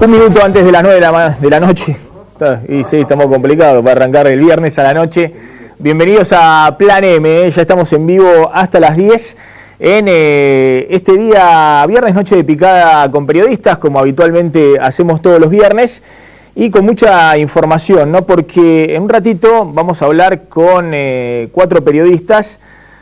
Un minuto antes de las 9 de la noche. Y sí, estamos complicados para arrancar el viernes a la noche. Bienvenidos a Plan M, ya estamos en vivo hasta las 10 en este día viernes, noche de picada con periodistas, como habitualmente hacemos todos los viernes, y con mucha información, ¿no? Porque en un ratito vamos a hablar con 4 periodistas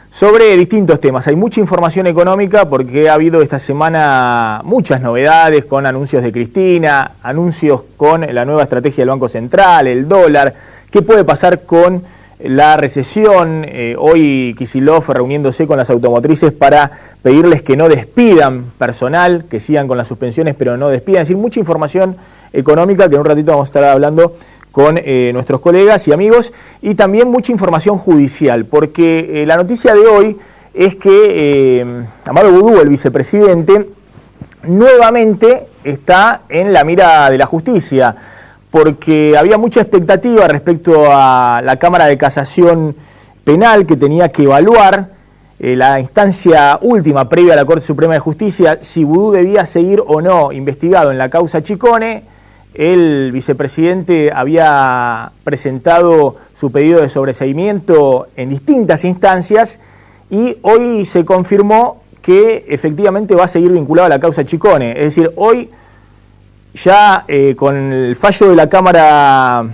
sobre distintos temas. Hay mucha información económica porque ha habido esta semana muchas novedades con anuncios de Cristina, anuncios con la nueva estrategia del Banco Central, el dólar, qué puede pasar con la recesión. Hoy Kicillof reuniéndose con las automotrices para pedirles que no despidan personal, que sigan con las suspensiones pero no despidan. Es decir, mucha información económica que en un ratito vamos a estar hablando con nuestros colegas y amigos, y también mucha información judicial, porque la noticia de hoy es que Amado Boudou, el vicepresidente, nuevamente está en la mira de la justicia, porque había mucha expectativa respecto a la Cámara de Casación Penal, que tenía que evaluar la instancia última previa a la Corte Suprema de Justicia, si Boudou debía seguir o no investigado en la causa Chicone. El vicepresidente había presentado su pedido de sobreseimiento en distintas instancias y hoy se confirmó que efectivamente va a seguir vinculado a la causa Chicone. Es decir, hoy ya con el fallo de la Cámara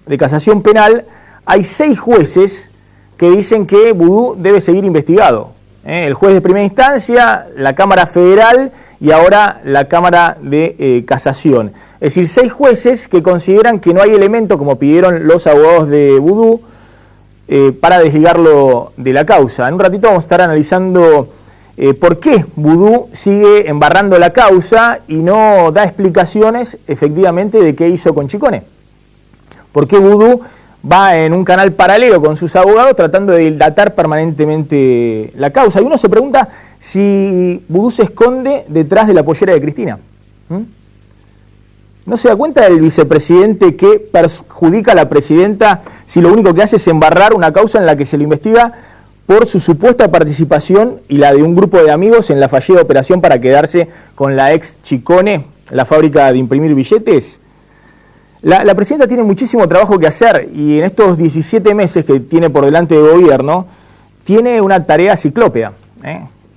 de Casación Penal hay 6 jueces que dicen que Boudou debe seguir investigado. El juez de primera instancia, la Cámara Federal y ahora la Cámara de Casación. Es decir, 6 jueces que consideran que no hay elemento, como pidieron los abogados de Boudou, para desligarlo de la causa. En un ratito vamos a estar analizando por qué Boudou sigue embarrando la causa y no da explicaciones efectivamente de qué hizo con Chicone. ¿Por qué Boudou va en un canal paralelo con sus abogados tratando de dilatar permanentemente la causa? Y uno se pregunta si Boudou se esconde detrás de la pollera de Cristina. ¿No se da cuenta el vicepresidente que perjudica a la presidenta si lo único que hace es embarrar una causa en la que se le investiga por su supuesta participación y la de un grupo de amigos en la fallida operación para quedarse con la ex Chicone, la fábrica de imprimir billetes? La presidenta tiene muchísimo trabajo que hacer y en estos 17 meses que tiene por delante de gobierno, tiene una tarea ciclópea.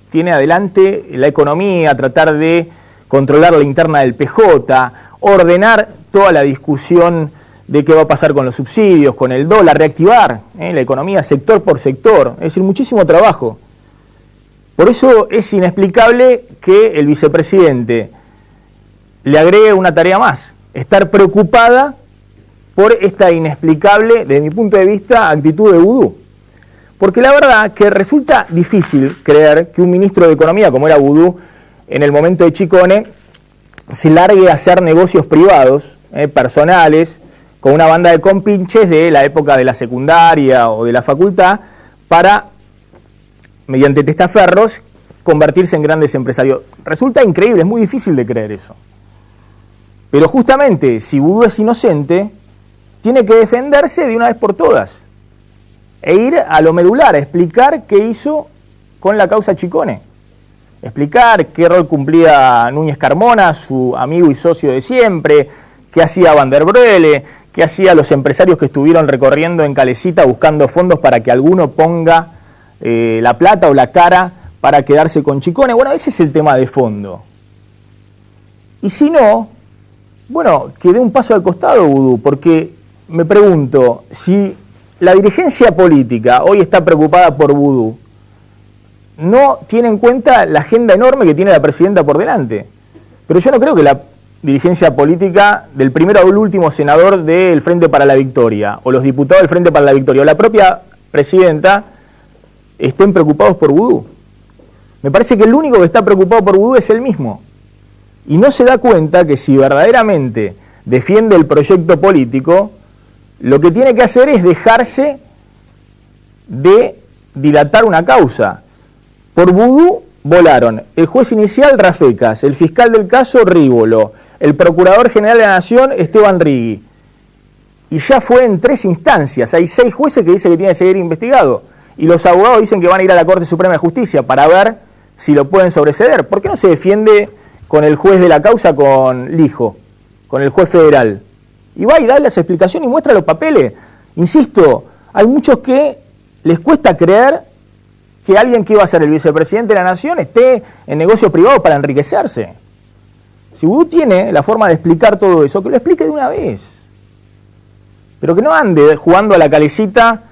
Tiene adelante la economía, tratar de controlar la interna del PJ, ordenar toda la discusión de qué va a pasar con los subsidios, con el dólar, reactivar la economía sector por sector, es decir, muchísimo trabajo. Por eso es inexplicable que el vicepresidente le agregue una tarea más, estar preocupada por esta inexplicable, desde mi punto de vista, actitud de Boudou. Porque la verdad que resulta difícil creer que un ministro de Economía, como era Boudou en el momento de Chicone, se largue a hacer negocios privados, personales, con una banda de compinches de la época de la secundaria o de la facultad, para, mediante testaferros, convertirse en grandes empresarios. Resulta increíble, es muy difícil de creer eso. Pero justamente, si Boudou es inocente, tiene que defenderse de una vez por todas e ir a lo medular, a explicar qué hizo con la causa Chicone. Explicar qué rol cumplía Núñez Carmona, su amigo y socio de siempre, qué hacía Van der Broele, qué hacía los empresarios que estuvieron recorriendo en Calecita buscando fondos para que alguno ponga la plata o la cara para quedarse con Chicone. Bueno, ese es el tema de fondo. Y si no, bueno, que dé un paso al costado Boudou, porque me pregunto, si la dirigencia política hoy está preocupada por Boudou, no tiene en cuenta la agenda enorme que tiene la presidenta por delante. Pero yo no creo que la dirigencia política del primero al último senador del Frente para la Victoria, o los diputados del Frente para la Victoria, o la propia presidenta, estén preocupados por Boudou. Me parece que el único que está preocupado por Boudou es él mismo. Y no se da cuenta que si verdaderamente defiende el proyecto político, lo que tiene que hacer es dejarse de dilatar una causa. Por Boudou volaron el juez inicial Rafecas, el fiscal del caso Rívolo, el procurador general de la Nación Esteban Rigui. Y ya fue en 3 instancias, hay 6 jueces que dicen que tiene que seguir investigado. Y los abogados dicen que van a ir a la Corte Suprema de Justicia para ver si lo pueden sobreseer. ¿Por qué no se defiende con el juez de la causa, con Lijo? con el juez federal. Y va y da las explicaciones y muestra los papeles. Insisto, hay muchos que les cuesta creer que alguien que iba a ser el vicepresidente de la Nación esté en negocios privados para enriquecerse. Si Vudú tiene la forma de explicar todo eso, que lo explique de una vez. Pero que no ande jugando a la calecita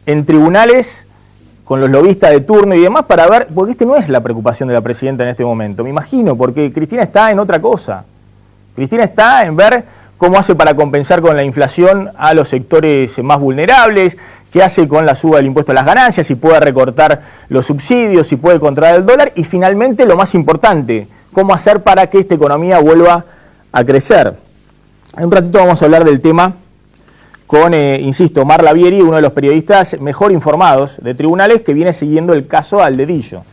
en tribunales con los lobistas de turno y demás para ver, porque este no es la preocupación de la presidenta en este momento, me imagino, porque Cristina está en otra cosa. Cristina está en ver cómo hace para compensar con la inflación a los sectores más vulnerables, qué hace con la suba del impuesto a las ganancias, si puede recortar los subsidios, si puede controlar el dólar, y finalmente lo más importante, cómo hacer para que esta economía vuelva a crecer. En un ratito vamos a hablar del tema con, insisto, Omar Lavieri, uno de los periodistas mejor informados de tribunales que viene siguiendo el caso al dedillo.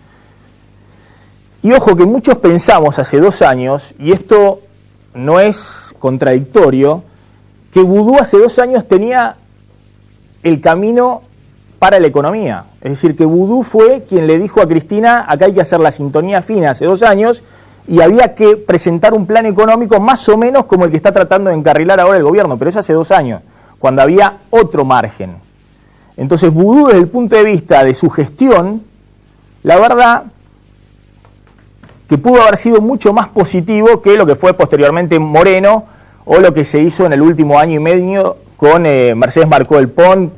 Y ojo que muchos pensamos hace 2 años, y esto no es contradictorio, que Vudú hace 2 años tenía el camino para la economía. Es decir, que Vudú fue quien le dijo a Cristina, acá hay que hacer la sintonía fina hace 2 años, y había que presentar un plan económico más o menos como el que está tratando de encarrilar ahora el gobierno, pero eso hace 2 años. Cuando había otro margen. Entonces Vudú, desde el punto de vista de su gestión, la verdad que pudo haber sido mucho más positivo que lo que fue posteriormente Moreno o lo que se hizo en el último año y medio con Mercedes Marcó del Pont,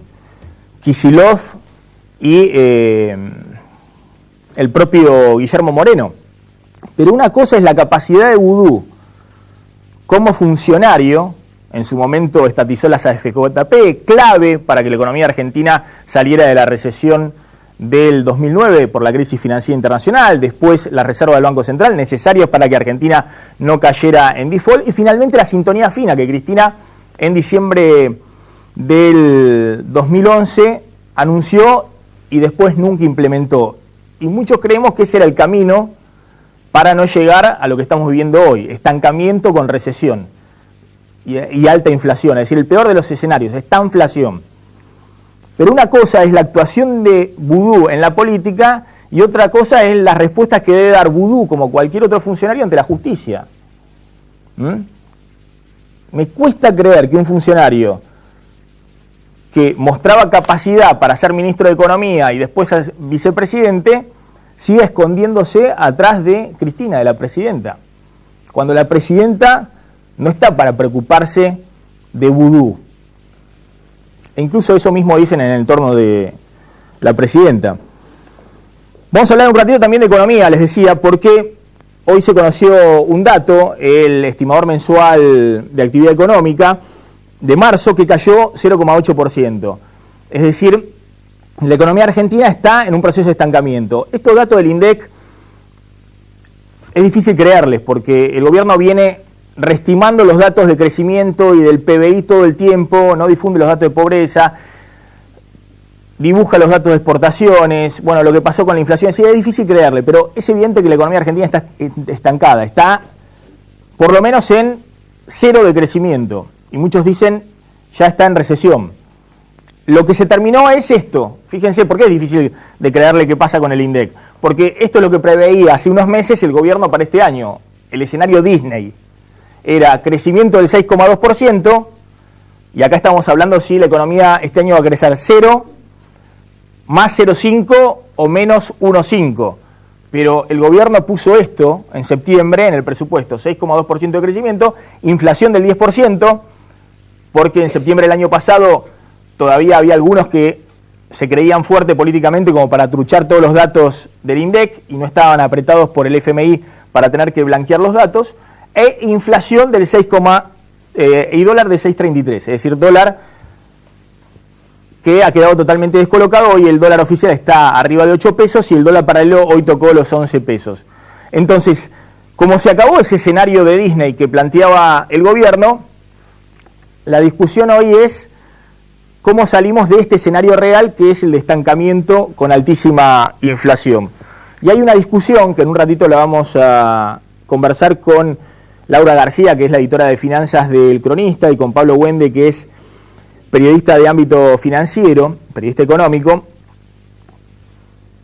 Kicillof y el propio Guillermo Moreno. Pero una cosa es la capacidad de Vudú como funcionario. En su momento estatizó las AFJP, clave para que la economía argentina saliera de la recesión del 2009 por la crisis financiera internacional, después la reserva del Banco Central, necesarios para que Argentina no cayera en default, y finalmente la sintonía fina que Cristina en diciembre del 2011 anunció y después nunca implementó. Y muchos creemos que ese era el camino para no llegar a lo que estamos viviendo hoy, estancamiento con recesión. Y alta inflación, es decir, el peor de los escenarios, esta inflación. Pero una cosa es la actuación de Vudú en la política y otra cosa es las respuestas que debe dar Vudú, como cualquier otro funcionario, ante la justicia. Me cuesta creer que un funcionario que mostraba capacidad para ser ministro de Economía y después ser vicepresidente, siga escondiéndose atrás de Cristina, de la presidenta. Cuando la presidenta no está para preocuparse de Vudú. E incluso eso mismo dicen en el entorno de la presidenta. Vamos a hablar un ratito también de economía, les decía, porque hoy se conoció un dato, el estimador mensual de actividad económica de marzo, que cayó 0,8%. Es decir, la economía argentina está en un proceso de estancamiento. Estos datos del INDEC es difícil creerles, porque el gobierno viene reestimando los datos de crecimiento y del PBI todo el tiempo, no difunde los datos de pobreza, dibuja los datos de exportaciones, bueno, lo que pasó con la inflación, sí, es difícil creerle, pero es evidente que la economía argentina está estancada, está por lo menos en 0 de crecimiento, y muchos dicen ya está en recesión. Lo que se terminó es esto, fíjense por qué es difícil de creerle qué pasa con el INDEC, porque esto es lo que preveía hace unos meses el gobierno para este año, el escenario Disney. Era crecimiento del 6,2%, y acá estamos hablando si la economía este año va a crecer 0, más 0,5 o menos 1,5. Pero el gobierno puso esto en septiembre en el presupuesto, 6,2% de crecimiento, inflación del 10%, porque en septiembre del año pasado todavía había algunos que se creían fuerte políticamente como para truchar todos los datos del INDEC y no estaban apretados por el FMI para tener que blanquear los datos, e inflación del 6, y dólar de 6,33, es decir, dólar que ha quedado totalmente descolocado. Hoy el dólar oficial está arriba de 8 pesos y el dólar paralelo hoy tocó los 11 pesos. Entonces, como se acabó ese escenario de Disney que planteaba el gobierno, la discusión hoy es cómo salimos de este escenario real, que es el de estancamiento con altísima inflación. Y hay una discusión que en un ratito la vamos a conversar con Laura García, que es la editora de finanzas del Cronista, y con Pablo Wende, que es periodista de ámbito financiero, periodista económico,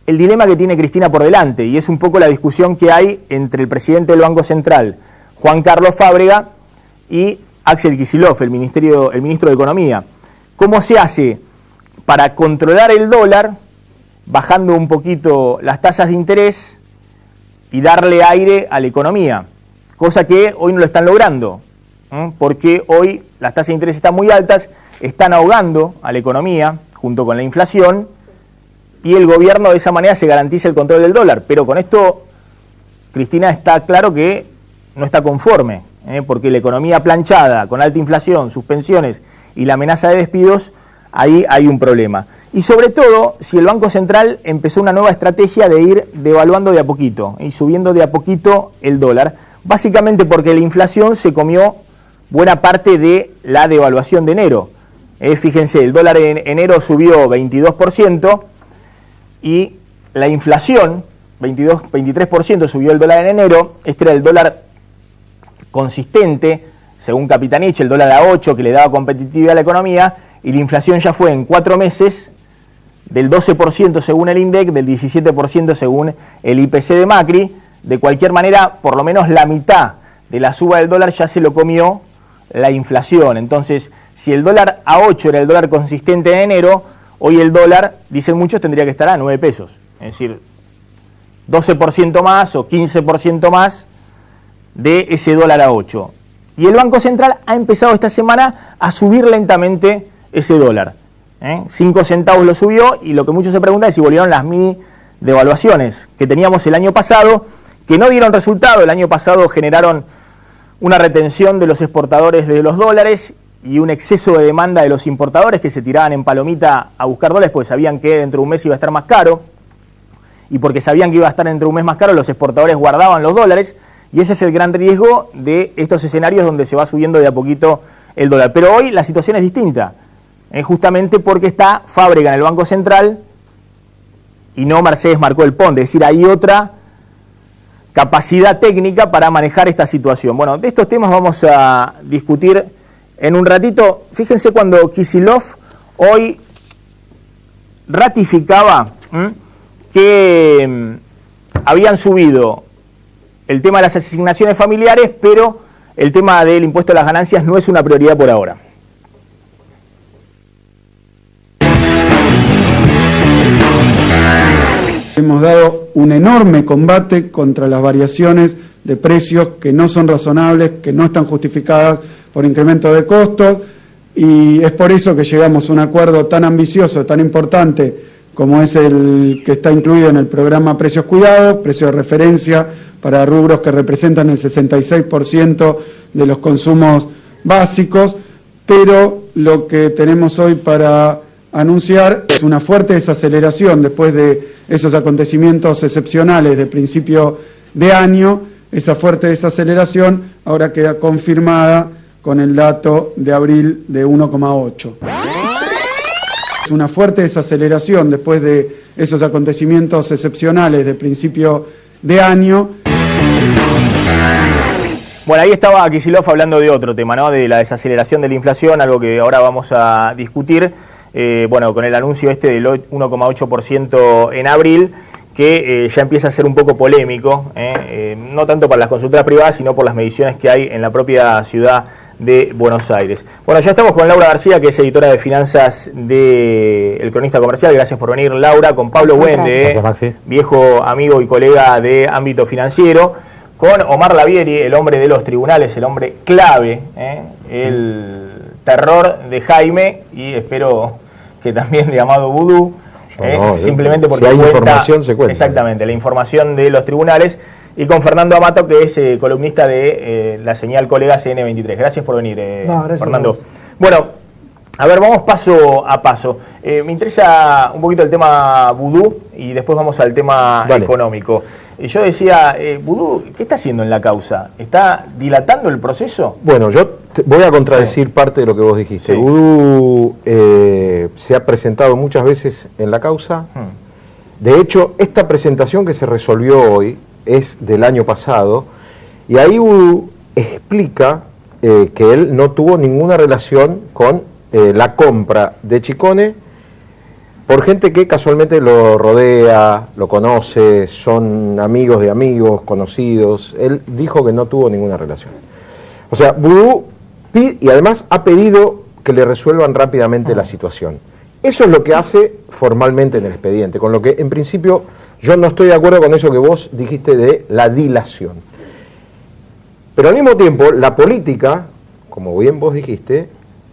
el dilema que tiene Cristina por delante, y es un poco la discusión que hay entre el presidente del Banco Central, Juan Carlos Fábrega, y Axel Kicillof, el ministro de Economía. ¿Cómo se hace para controlar el dólar bajando un poquito las tasas de interés y darle aire a la economía? Cosa que hoy no lo están logrando, porque hoy las tasas de interés están muy altas, están ahogando a la economía junto con la inflación, y el gobierno de esa manera se garantiza el control del dólar. Pero con esto Cristina está claro que no está conforme, porque la economía planchada, con alta inflación, suspensiones y la amenaza de despidos, ahí hay un problema. Y sobre todo, si el Banco Central empezó una nueva estrategia de ir devaluando de a poquito y subiendo de a poquito el dólar, básicamente porque la inflación se comió buena parte de la devaluación de enero. Fíjense, el dólar en enero subió 22%, y la inflación, 23% subió el dólar en enero. Este era el dólar consistente, según Capitanich, el dólar a 8 que le daba competitividad a la economía, y la inflación ya fue en 4 meses del 12% según el INDEC, del 17% según el IPC de Macri. De cualquier manera, por lo menos la mitad de la suba del dólar ya se lo comió la inflación. Entonces, si el dólar a 8 era el dólar consistente en enero, hoy el dólar, dicen muchos, tendría que estar a 9 pesos. Es decir, 12% más o 15% más de ese dólar a 8. Y el Banco Central ha empezado esta semana a subir lentamente ese dólar. 5 centavos lo subió, y lo que muchos se preguntan es si volvieron las mini devaluaciones que teníamos el año pasado, que no dieron resultado. El año pasado generaron una retención de los exportadores de los dólares y un exceso de demanda de los importadores, que se tiraban en palomita a buscar dólares porque sabían que dentro de un mes iba a estar más caro, y porque sabían que iba a estar dentro de un mes más caro, los exportadores guardaban los dólares, y ese es el gran riesgo de estos escenarios donde se va subiendo de a poquito el dólar. Pero hoy la situación es distinta, justamente porque está Fábrega en el Banco Central y no Mercedes Marcó el Ponte, es decir, hay otra capacidad técnica para manejar esta situación. Bueno, de estos temas vamos a discutir en un ratito. Fíjense cuando Kicillof hoy ratificaba que habían subido el tema de las asignaciones familiares, pero el tema del impuesto a las ganancias no es una prioridad por ahora. Hemos dado un enorme combate contra las variaciones de precios que no son razonables, que no están justificadas por incremento de costos, y es por eso que llegamos a un acuerdo tan ambicioso, tan importante, como es el que está incluido en el programa Precios Cuidados, precio de referencia para rubros que representan el 66% de los consumos básicos. Pero lo que tenemos hoy para anunciar es una fuerte desaceleración después de esos acontecimientos excepcionales de principio de año. Esa fuerte desaceleración ahora queda confirmada con el dato de abril de 1,8. Es una fuerte desaceleración después de esos acontecimientos excepcionales de principio de año. Bueno, ahí estaba Kicillof hablando de otro tema, ¿no? De la desaceleración de la inflación, algo que ahora vamos a discutir. Bueno, con el anuncio del 1,8% en abril, que ya empieza a ser un poco polémico, no tanto para las consultoras privadas, sino por las mediciones que hay en la propia ciudad de Buenos Aires. Bueno, ya estamos con Laura García, que es editora de finanzas de El Cronista Comercial. Gracias por venir, Laura. Con Pablo Wende, viejo amigo y colega de ámbito financiero. Con Omar Lavieri, el hombre de los tribunales, el hombre clave, el terror de Jaime, y espero que también de Amado Vudú, simplemente porque si hay cuenta, información se cuenta. Exactamente, la información de los tribunales. Y con Fernando Amato, que es columnista de la señal Colega CN23. Gracias por venir, gracias, Fernando. Bueno, a ver, vamos paso a paso. Me interesa un poquito el tema Vudú y después vamos al tema económico. Yo decía, Vudú, ¿qué está haciendo en la causa? ¿Está dilatando el proceso? Bueno, yo voy a contradecir parte de lo que vos dijiste. Sí. Vudú se ha presentado muchas veces en la causa. De hecho, esta presentación que se resolvió hoy es del año pasado, y ahí Vudú explica que él no tuvo ninguna relación con la compra de Chicone por gente que casualmente lo rodea, lo conoce, son amigos de amigos, conocidos. Él dijo que no tuvo ninguna relación. O sea, Vudú Y además ha pedido que le resuelvan rápidamente la situación. Eso es lo que hace formalmente en el expediente, con lo que en principio yo no estoy de acuerdo con eso que vos dijiste de la dilación. Pero al mismo tiempo, la política, como bien vos dijiste,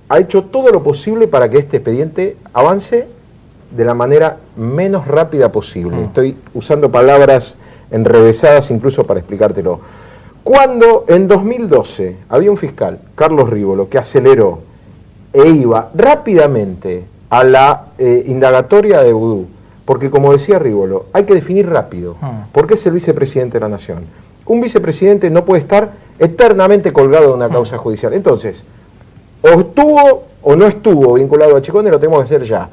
ha hecho todo lo posible para que este expediente avance de la manera menos rápida posible. Estoy usando palabras enrevesadas incluso para explicártelo. Cuando en 2012 había un fiscal, Carlos Rívolo, que aceleró e iba rápidamente a la indagatoria de Vudú, porque como decía Rívolo, hay que definir rápido, porque es el vicepresidente de la Nación. Un vicepresidente no puede estar eternamente colgado de una causa judicial. Entonces, o estuvo o no estuvo vinculado a Chicone, lo tenemos que hacer ya.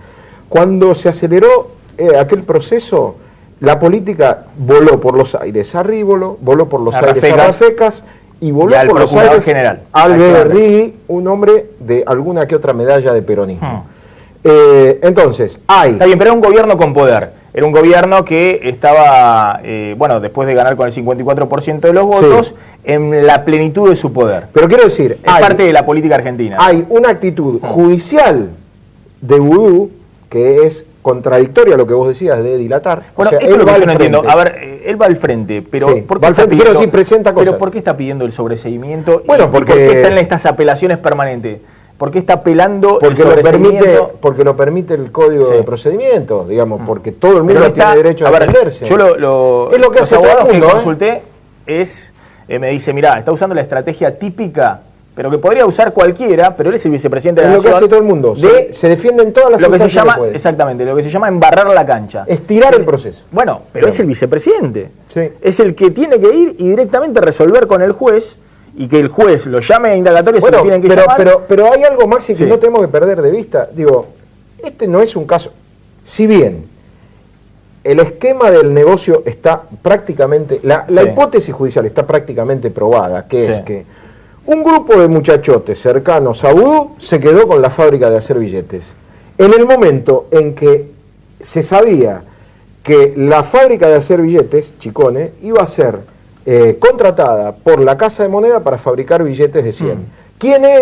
Cuando se aceleró aquel proceso, la política voló por los aires a Rívolo, voló por los aires a Rafecas y voló por los aires general al Beberrí, un hombre de alguna que otra medalla de peronismo. Entonces, Está bien, pero era un gobierno con poder. Era un gobierno que estaba, bueno, después de ganar con el 54% de los votos, en la plenitud de su poder. Pero quiero decir, es parte de la política argentina. Hay una actitud judicial de Vudú que es contradictoria a lo que vos decías de dilatar. Bueno, o sea, él va al frente. A ver, él va al frente, pero ¿por qué está pidiendo, presenta cosas. Pero ¿por qué está pidiendo el sobreseimiento? Bueno, porque ¿por qué están estas apelaciones permanentes? ¿Por qué está apelando porque el sobreseimiento? Porque lo permite el Código de Procedimiento, digamos, porque todo el mundo tiene derecho a defenderse. Yo es lo que hace todo el mundo, que consulté me dice, mirá, está usando la estrategia típica, pero que podría usar cualquiera, pero él es el vicepresidente de la Nación. Es lo que hace todo el mundo. Se defiende en todas las instancias que puede. Exactamente, lo que se llama embarrar la cancha. Estirar el proceso. Bueno, pero es el vicepresidente. Sí. Es el que tiene que ir y directamente resolver con el juez, y que el juez lo llame a indagatoria, se lo tienen que llamar. Pero hay algo, Maxi, que no tenemos que perder de vista. Digo, este no es un caso... Si bien el esquema del negocio está prácticamente... La hipótesis judicial está prácticamente probada, que es que un grupo de muchachotes cercanos a Vudú se quedó con la fábrica de hacer billetes. En el momento en que se sabía que la fábrica de hacer billetes, Chicone, iba a ser contratada por la Casa de Moneda para fabricar billetes de 100.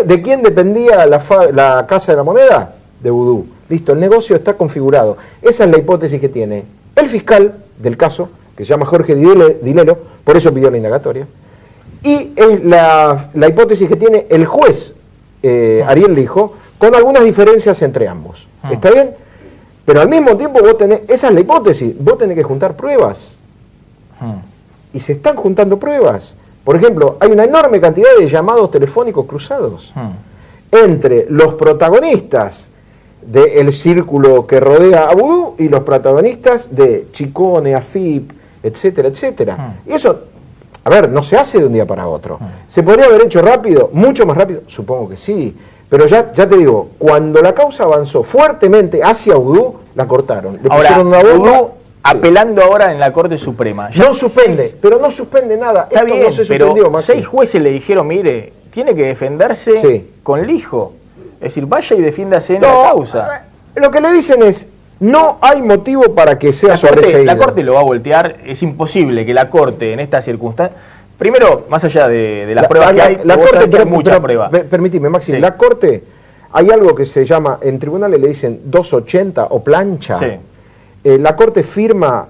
¿De quién dependía la Casa de la Moneda? De Vudú. Listo, el negocio está configurado. Esa es la hipótesis que tiene el fiscal del caso, que se llama Jorge Dilelo, por eso pidió la indagatoria, y es la hipótesis que tiene el juez Ariel Lijo, con algunas diferencias entre ambos. ¿Está bien? Pero al mismo tiempo vos tenés, esa es la hipótesis, vos tenés que juntar pruebas. Y se están juntando pruebas. Por ejemplo, hay una enorme cantidad de llamados telefónicos cruzados entre los protagonistas del círculo que rodea a Vudú y los protagonistas de Chicone, AFIP, etcétera, etcétera. Y eso, a ver, no se hace de un día para otro. ¿Se podría haber hecho rápido? Mucho más rápido, supongo que sí. Pero ya te digo, cuando la causa avanzó fuertemente hacia Vudú, la cortaron. Le pusieron una bomba. Apelando ahora en la Corte Suprema. No suspende, pero no suspende nada. Está bien, no se suspendió, pero 6 jueces le dijeron, mire, tiene que defenderse con lijo. Es decir, vaya y defiéndase en la causa. Lo que le dicen es, no hay motivo para que sea sobreseído. La Corte lo va a voltear, es imposible que la Corte en estas circunstancias... Primero, más allá de las pruebas que hay, la Corte hay muchas pruebas. Permitime, Maxi, la Corte, hay algo que se llama, en tribunales le dicen 280 o plancha. La Corte firma,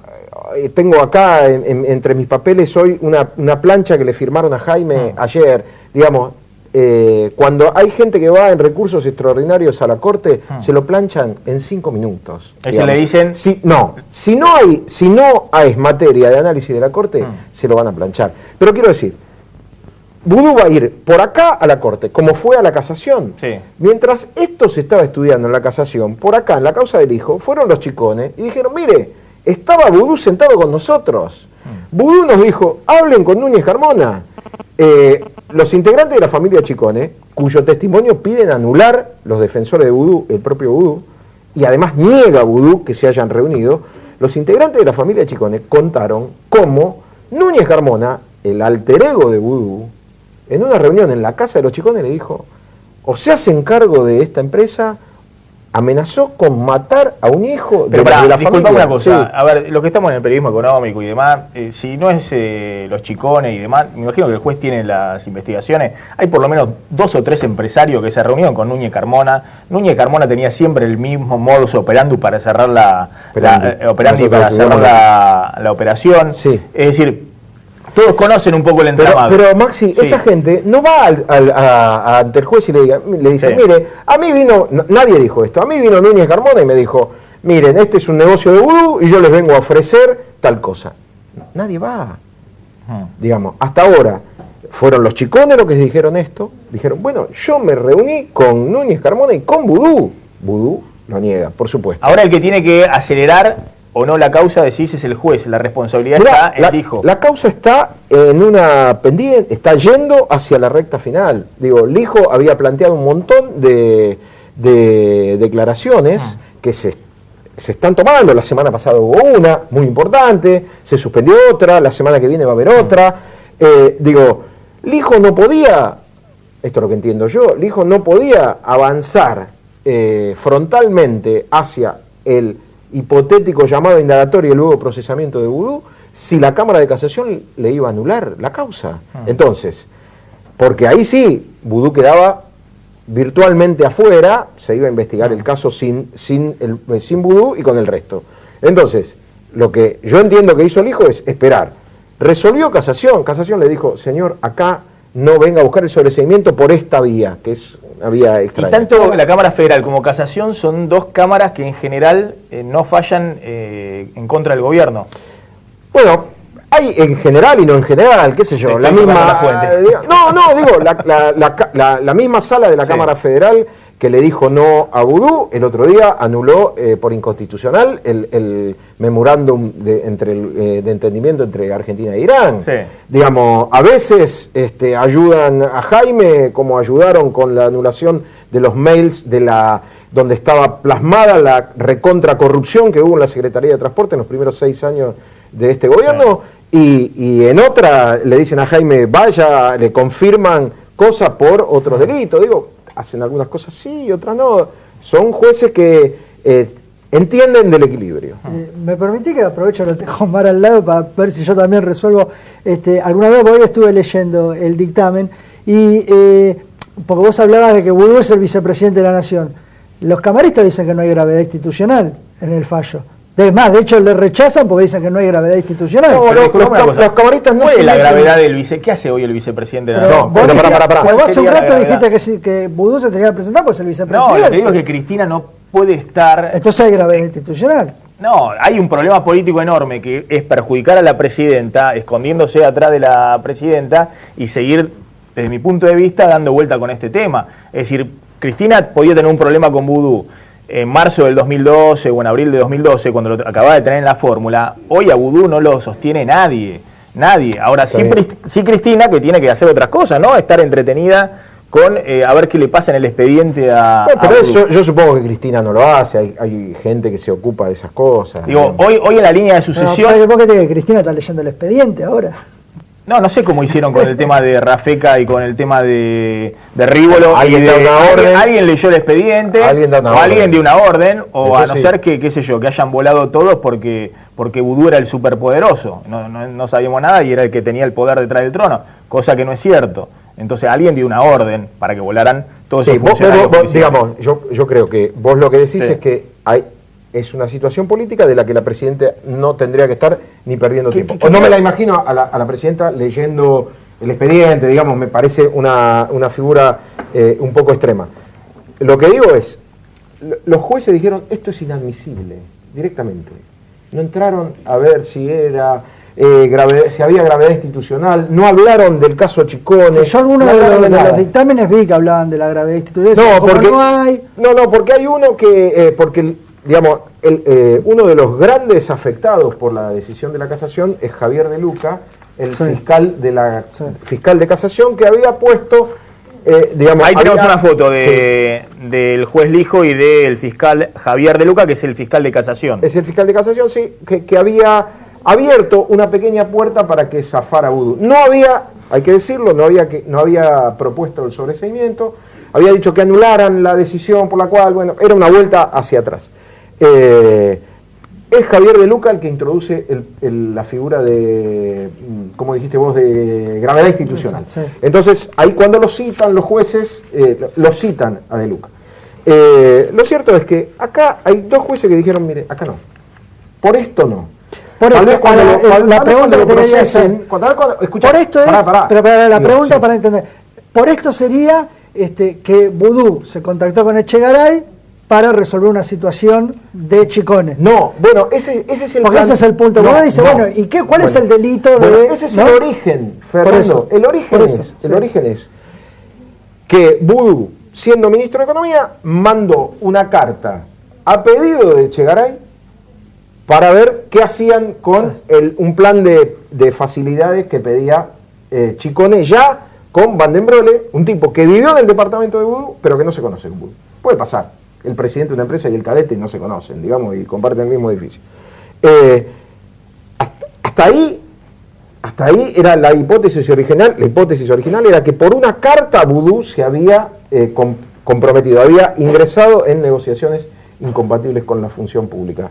tengo acá entre mis papeles hoy una plancha que le firmaron a Jaime ayer, digamos, cuando hay gente que va en recursos extraordinarios a la Corte, se lo planchan en 5 minutos. Eso le dicen... Si no hay materia de análisis de la Corte, se lo van a planchar. Pero quiero decir, Vudú va a ir por acá a la Corte, como fue a la casación. Mientras esto se estaba estudiando en la casación, por acá, en la causa del hijo, fueron los Chicones y dijeron, mire, estaba Vudú sentado con nosotros. Vudú nos dijo, hablen con Núñez Carmona. Los integrantes de la familia Chicone, cuyo testimonio piden anular los defensores de Vudú, el propio Vudú, y además niega Vudú que se hayan reunido, los integrantes de la familia Chicone contaron cómo Núñez Carmona, el alter ego de Vudú, en una reunión en la casa de los Chicones le dijo, o se hacen cargo de esta empresa amenazó con matar a un hijo de la familia. Una cosa, sí. A ver, los que estamos en el periodismo económico y demás, si no es los chicones y demás, me imagino que el juez tiene las investigaciones. Hay por lo menos 2 o 3 empresarios que se reunieron con Núñez Carmona. Núñez Carmona tenía siempre el mismo modus operandi para cerrar la operación. Sí. Es decir, todos conocen un poco el entramado. Pero Maxi, sí, esa gente no va ante el juez y le dice, sí, mire, a mí vino, nadie dijo esto, a mí vino Núñez Carmona y me dijo, miren, este es un negocio de vudú y yo les vengo a ofrecer tal cosa. Nadie va. Digamos, hasta ahora fueron los chicones los que dijeron esto, dijeron, bueno, yo me reuní con Núñez Carmona y con vudú. Vudú lo niega, por supuesto. Ahora el que tiene que acelerar o no la causa, decís, es el juez, la responsabilidad está en el hijo. La causa está en una pendiente, está yendo hacia la recta final. Digo, el hijo había planteado un montón de declaraciones que se están tomando. La semana pasada hubo una muy importante, se suspendió otra, la semana que viene va a haber otra. Digo, el hijo no podía, esto es lo que entiendo yo, el hijo no podía avanzar frontalmente hacia el hipotético llamado indagatorio y luego procesamiento de vudú si la Cámara de Casación le iba a anular la causa. Entonces, porque ahí sí, vudú quedaba virtualmente afuera, se iba a investigar el caso sin vudú y con el resto. Entonces, lo que yo entiendo que hizo el hijo es esperar. Resolvió Casación, Casación le dijo, señor, acá no venga a buscar el sobreseimiento por esta vía, que es una vía extraña. Y tanto la Cámara Federal como Casación son 2 cámaras que en general no fallan en contra del gobierno. Bueno, hay en general y no en general, qué sé yo, la misma... La misma sala de la Cámara Federal que le dijo no a vudú, el otro día anuló por inconstitucional el memorándum de entendimiento entre Argentina e Irán. Sí. Digamos, a veces ayudan a Jaime, como ayudaron con la anulación de los mails donde estaba plasmada la recontracorrupción que hubo en la Secretaría de Transporte en los primeros 6 años de este gobierno, y en otra le dicen a Jaime, vaya, le confirman cosas por otros delitos. Digo, hacen algunas cosas sí y otras no. Son jueces que entienden del equilibrio. Me permití que aprovecho, lo tengo Omar al lado para ver si yo también resuelvo. Alguna vez hoy estuve leyendo el dictamen y porque vos hablabas de que vudú es el vicepresidente de la Nación. Los camaristas dicen que no hay gravedad institucional en el fallo. De hecho le rechazan porque dicen que no hay gravedad institucional. Los camaristas no es la gravedad del vice. ¿Qué hace hoy el vicepresidente de la Nación? Vos hace un rato dijiste que vudú se tenía que presentar porque es el vicepresidente. No, lo que digo es que Cristina no puede estar... Entonces hay gravedad institucional. No, hay un problema político enorme que es perjudicar a la presidenta, escondiéndose atrás de la presidenta y seguir, desde mi punto de vista, dando vuelta con este tema. Es decir, Cristina podía tener un problema con vudú en marzo del 2012 o en abril de 2012, cuando lo acababa de tener en la fórmula. Hoy a vudú no lo sostiene nadie. Ahora sí Cristina, que tiene que hacer otras cosas, ¿no? Estar entretenida con a ver qué le pasa en el expediente a... No, pero eso, yo supongo que Cristina no lo hace, hay gente que se ocupa de esas cosas. Digo, hoy en la línea de sucesión... No, ¿por qué que Cristina está leyendo el expediente ahora? No sé cómo hicieron con el tema de Rafeca y con el tema de Rívolo. ¿Alguien leyó el expediente, alguien dio una orden, o eso a no ser que, qué sé yo, que hayan volado todos porque vudú era el superpoderoso. No sabíamos nada y era el que tenía el poder detrás del trono, cosa que no es cierto. Entonces alguien dio una orden para que volaran todos esos funcionarios. Digamos, yo creo que vos lo que decís es que es una situación política de la que la presidenta no tendría que estar ni perdiendo tiempo. No me la imagino a la presidenta leyendo el expediente, digamos, me parece una figura un poco extrema. Lo que digo es, los jueces dijeron, esto es inadmisible, directamente. No entraron a ver si era... si había gravedad institucional, no hablaron del caso Chicone. Sí, yo algunos de los dictámenes vi que hablaban de la gravedad institucional. Porque hay uno que, digamos, uno de los grandes afectados por la decisión de la Casación es Javier De Luca, el fiscal de Casación, que había puesto, digamos... Ahí tenemos una foto del juez Lijo y del fiscal Javier De Luca, que es el fiscal de Casación. Es el fiscal de Casación, sí, que había abierto una pequeña puerta para que zafara vudú. No había, hay que decirlo, no había propuesto el sobreseimiento, había dicho que anularan la decisión por la cual, bueno, era una vuelta hacia atrás. Es Javier De Luca el que introduce la figura de, como dijiste vos, de gravedad institucional. Sí. Entonces, ahí cuando lo citan los jueces, lo citan a De Luca. Lo cierto es que acá hay dos jueces que dijeron, mire, acá no, por esto no. La pregunta que te quería hacer, por esto es, pero la pregunta para entender, por esto sería que Vudú se contactó con Echegaray para resolver una situación de chicones. No, bueno, ese es el porque plan. Ese es el punto. No, Vos dice, bueno, ¿y cuál es el delito de...? Ese es ¿no? el origen, Fernando. El origen es que Vudú, siendo ministro de Economía, mandó una carta a pedido de Echegaray para ver qué hacían con un plan de facilidades que pedía Chicone ya con Van den Broele, un tipo que vivió en el departamento de Vudú, pero que no se conoce con Vudú. Puede pasar. El presidente de una empresa y el cadete no se conocen, digamos, y comparten el mismo edificio. Hasta ahí era la hipótesis original. La hipótesis original era que por una carta Vudú se había comprometido, había ingresado en negociaciones incompatibles con la función pública.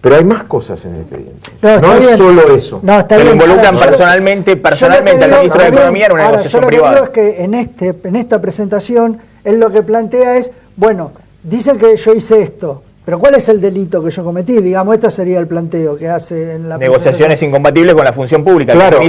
Pero hay más cosas en el expediente. No es solo eso. No, está bien. Involucran personalmente al ministro de Economía en una negociación privada. Yo lo que digo es que en esta presentación él lo que plantea es, bueno, dicen que yo hice esto, pero ¿cuál es el delito que yo cometí? Digamos, este sería el planteo que hace en la negociaciones incompatibles con la función pública. Claro,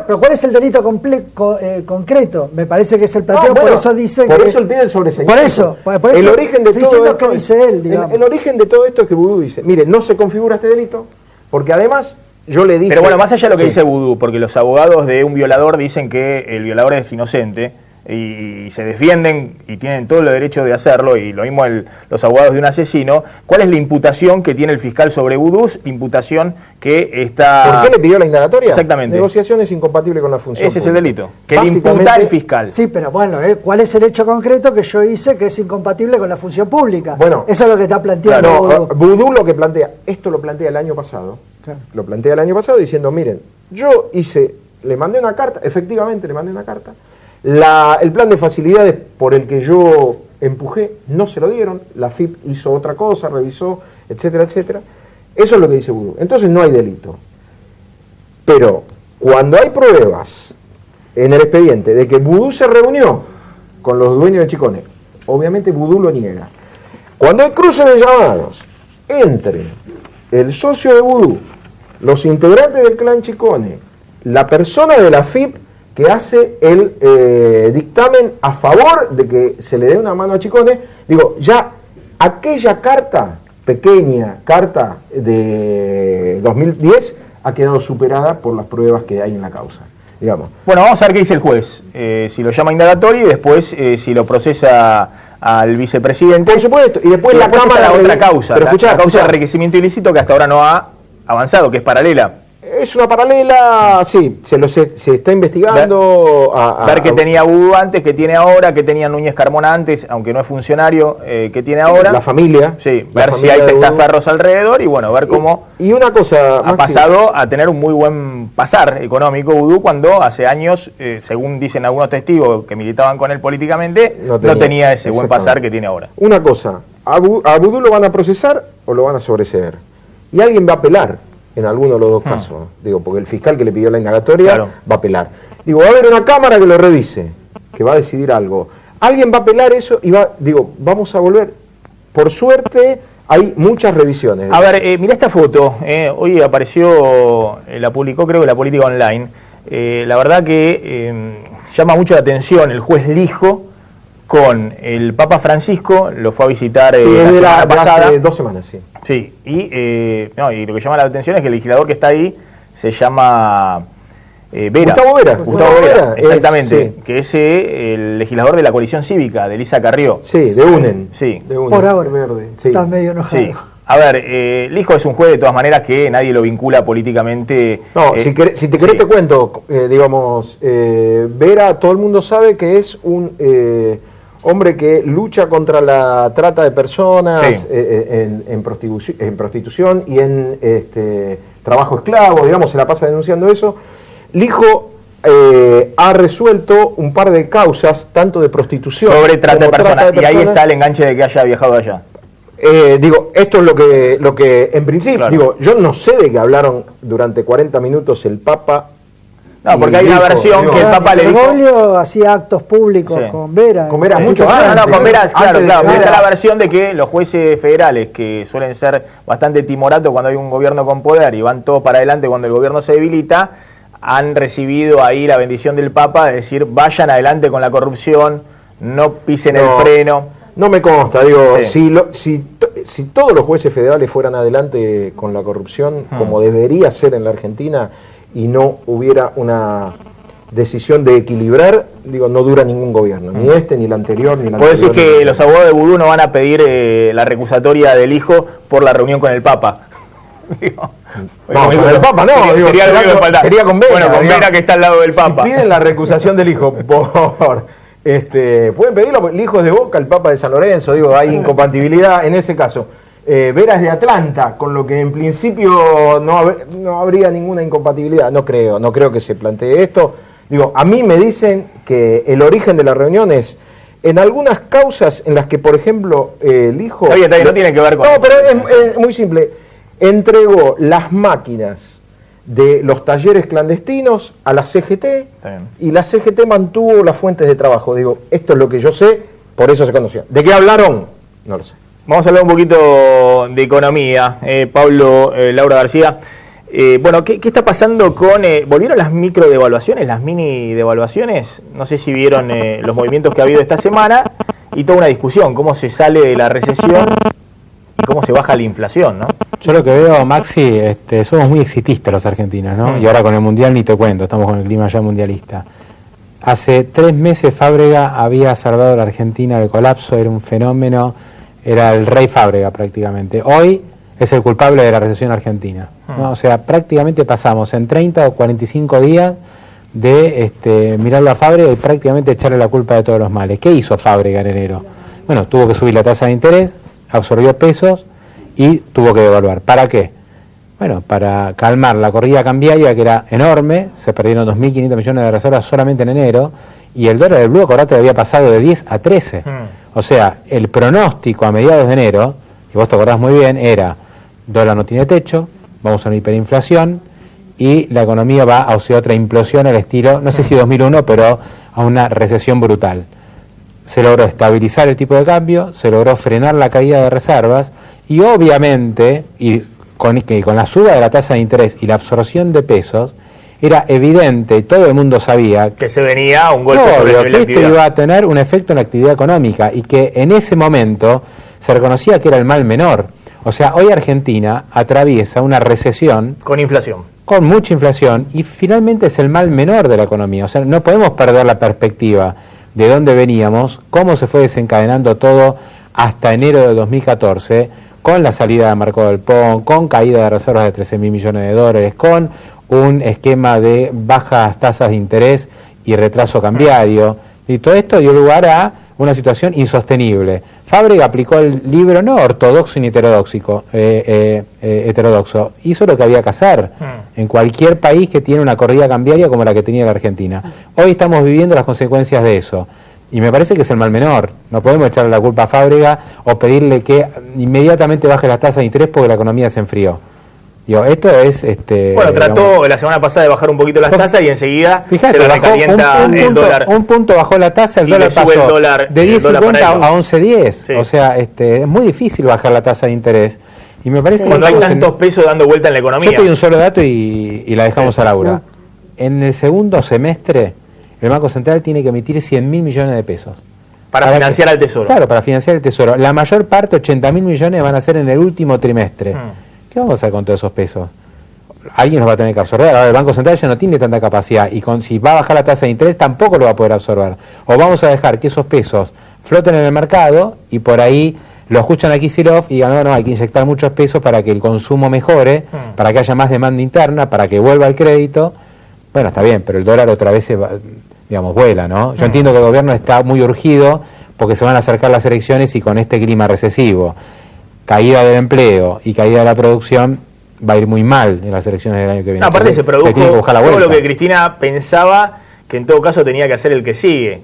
pero ¿cuál es el delito concreto? Me parece que es el planteo, por eso dice por eso él pide el sobreseimiento. Por eso el origen de todo esto que dice él, digamos. El origen de todo esto es que Vudú dice, mire, no se configura este delito, porque además yo le dije... Pero bueno, más allá de lo que dice Vudú, porque los abogados de un violador dicen que el violador es inocente, y se defienden y tienen todo el derecho de hacerlo, y lo mismo los abogados de un asesino. ¿Cuál es la imputación que tiene el fiscal sobre Vudú? Imputación que está... ¿Por qué le pidió la indagatoria? Exactamente. Negociaciones incompatibles con la función Ese pública. es el delito, que le imputa el fiscal. Sí, pero bueno, ¿cuál es el hecho concreto que yo hice que es incompatible con la función pública? Bueno, eso es lo que está planteando Vudú. Vudú lo que plantea, esto lo plantea el año pasado, lo plantea el año pasado diciendo, miren, yo le mandé una carta, efectivamente le mandé una carta, el plan de facilidades por el que yo empujé no se lo dieron, la FIP hizo otra cosa, revisó, etcétera, etcétera. Eso es lo que dice Vudú. Entonces no hay delito. Pero cuando hay pruebas en el expediente de que Vudú se reunió con los dueños de Chicone, obviamente Vudú lo niega. Cuando hay cruce de llamados entre el socio de Vudú, los integrantes del clan Chicone, la persona de la FIP que hace el dictamen a favor de que se le dé una mano a Chicone, digo, ya aquella carta, pequeña carta de 2010, ha quedado superada por las pruebas que hay en la causa, digamos. Bueno, vamos a ver qué dice el juez, si lo llama indagatorio y después si lo procesa al vicepresidente. Por supuesto, y después la Cámara... la otra causa, pero la causa de enriquecimiento ilícito que hasta ahora no ha avanzado, que es paralela. Es una paralela, sí, se está investigando. Ver qué tenía Vudú antes, qué tiene ahora, qué tenía Núñez Carmona antes, aunque no es funcionario, qué tiene ahora. La familia. Sí, ver si hay testaferros alrededor y bueno, ver cómo y una cosa, ha pasado a tener un muy buen pasar económico Vudú cuando hace años, según dicen algunos testigos que militaban con él políticamente, no tenía ese buen pasar que tiene ahora. Una cosa, a Vudú lo van a procesar o lo van a sobreseer. Y alguien va a apelar en alguno de los dos casos, digo, porque el fiscal que le pidió la indagatoria va a apelar. Digo, va a haber una cámara que lo revise, que va a decidir algo. Alguien va a apelar eso y vamos a volver. Por suerte hay muchas revisiones. A ver, mirá esta foto, hoy apareció, la publicó creo que la Política Online. La verdad que llama mucho la atención el juez Lijo con el Papa Francisco, lo fue a visitar la semana pasada. Hace 2 semanas, sí. Sí, y lo que llama la atención es que el legislador que está ahí se llama Vera. Gustavo Vera, exactamente, que es el legislador de la coalición cívica, de Elisa Carrió. Sí, de UNEN. Sí. De UNEN. Por ahora, verde. Sí. Estás medio enojado. Sí. A ver, Lijo es un juez de todas maneras que nadie lo vincula políticamente. No, si te querés te cuento, digamos, Vera, todo el mundo sabe que es un hombre que lucha contra la trata de personas, en prostitución y en trabajo esclavo, digamos, se la pasa denunciando eso. Lijo ha resuelto un par de causas, tanto de prostitución sobre trata de como personas, y ahí está el enganche de que haya viajado allá. Digo, esto es lo que en principio, claro. Digo, yo no sé de qué hablaron durante 40 minutos el Papa. No, porque hay una versión que el Papa le dijo... Bergoglio hacía actos públicos con Vera. Con Vera mucho antes. No, con Vera, claro. Está la de... versión de que los jueces federales, que suelen ser bastante timoratos cuando hay un gobierno con poder y van todos para adelante cuando el gobierno se debilita, han recibido ahí la bendición del Papa de decir, vayan adelante con la corrupción, no pisen el freno. No me consta, digo, si todos los jueces federales fueran adelante con la corrupción, como debería ser en la Argentina, y no hubiera una decisión de equilibrar, digo, no dura ningún gobierno, ni este, ni el anterior, ni el anterior. ¿Puedo decir que los abogados de Vudú no van a pedir la recusatoria del hijo por la reunión con el Papa? Digo, no, con el Papa no, sería con Vera. Bueno, con Vera que está al lado del Papa. Si piden la recusación del hijo pueden pedirlo, el hijo es de Boca, el Papa de San Lorenzo, digo, hay incompatibilidad en ese caso. Vera es de Atlanta, con lo que en principio no habría ninguna incompatibilidad. No creo que se plantee esto. Digo, a mí me dicen que el origen de la reunión es en algunas causas en las que, por ejemplo, el hijo... Está bien, no tiene que ver con... No, pero es muy simple. Entregó las máquinas de los talleres clandestinos a la CGT y la CGT mantuvo las fuentes de trabajo. Digo, esto es lo que yo sé, por eso se conoció. ¿De qué hablaron? No lo sé. Vamos a hablar un poquito de economía, Pablo, Laura García. Bueno, ¿qué está pasando con... ¿volvieron las micro devaluaciones, las mini devaluaciones? No sé si vieron los movimientos que ha habido esta semana y toda una discusión, cómo se sale de la recesión y cómo se baja la inflación, ¿no? Yo lo que veo, Maxi, somos muy exitistas los argentinos, ¿no? Y ahora con el Mundial ni te cuento, estamos con el clima ya mundialista. Hace 3 meses Fábrega había salvado a la Argentina del colapso, era un fenómeno, era el rey Fábrega prácticamente. Hoy es el culpable de la recesión argentina, ¿no? O sea, prácticamente pasamos en 30 o 45 días de mirarlo a Fábrega y prácticamente echarle la culpa de todos los males. ¿Qué hizo Fábrega en enero? Bueno, tuvo que subir la tasa de interés, absorbió pesos y tuvo que devaluar. ¿Para qué? Bueno, para calmar la corrida cambiaria, que era enorme, se perdieron 2.500 millones de reservas solamente en enero, y el dólar del blue, acordate, había pasado de 10 a 13. O sea, el pronóstico a mediados de enero, y vos te acordás muy bien, era dólar no tiene techo, vamos a una hiperinflación, y la economía va hacia otra implosión al estilo, no sé si 2001, pero a una recesión brutal. Se logró estabilizar el tipo de cambio, se logró frenar la caída de reservas, y obviamente, con la suba de la tasa de interés y la absorción de pesos, era evidente, todo el mundo sabía que se venía un golpe sobre el nivel de actividad. Esto iba a tener un efecto en la actividad económica y que en ese momento se reconocía que era el mal menor. O sea, hoy Argentina atraviesa una recesión con inflación, con mucha inflación, y finalmente es el mal menor de la economía. O sea, no podemos perder la perspectiva de dónde veníamos, cómo se fue desencadenando todo hasta enero de 2014, con la salida de Marco del Pont, con caída de reservas de 13.000 millones de dólares, con un esquema de bajas tasas de interés y retraso cambiario, y todo esto dio lugar a una situación insostenible. Fábrega aplicó el libro no ortodoxo ni heterodoxo, hizo lo que había que hacer en cualquier país que tiene una corrida cambiaria como la que tenía la Argentina. Hoy estamos viviendo las consecuencias de eso, y me parece que es el mal menor. No podemos echarle la culpa a Fábrega o pedirle que inmediatamente baje las tasas de interés porque la economía se enfrió. Digo, esto es... bueno, trató la semana pasada de bajar un poquito las tasas y enseguida se le recalienta el dólar. Un punto bajó la tasa, el dólar pasó de 10.50 a 11.10. Sí. O sea, es muy difícil bajar la tasa de interés. Y me parece cuando hay tantos pesos dando vuelta en la economía. Yo te doy un solo dato y la dejamos a Laura. En el segundo semestre, el Banco Central tiene que emitir 100.000 millones de pesos. Para financiar al Tesoro. Claro, para financiar el Tesoro. La mayor parte, 80.000 millones, van a ser en el último trimestre. ¿Qué vamos a hacer con todos esos pesos? Alguien los va a tener que absorber. Ahora el Banco Central ya no tiene tanta capacidad y si va a bajar la tasa de interés tampoco lo va a poder absorber. O vamos a dejar que esos pesos floten en el mercado y por ahí lo escuchan a Kicillof y digan, no, hay que inyectar muchos pesos para que el consumo mejore, para que haya más demanda interna, para que vuelva el crédito. Bueno, está bien, pero el dólar otra vez vuela, ¿no? Yo entiendo que el gobierno está muy urgido porque se van a acercar las elecciones y con este clima recesivo, caída del empleo y caída de la producción, va a ir muy mal en las elecciones del año que viene. No, aparte se produjo todo lo que Cristina pensaba que en todo caso tenía que hacer el que sigue.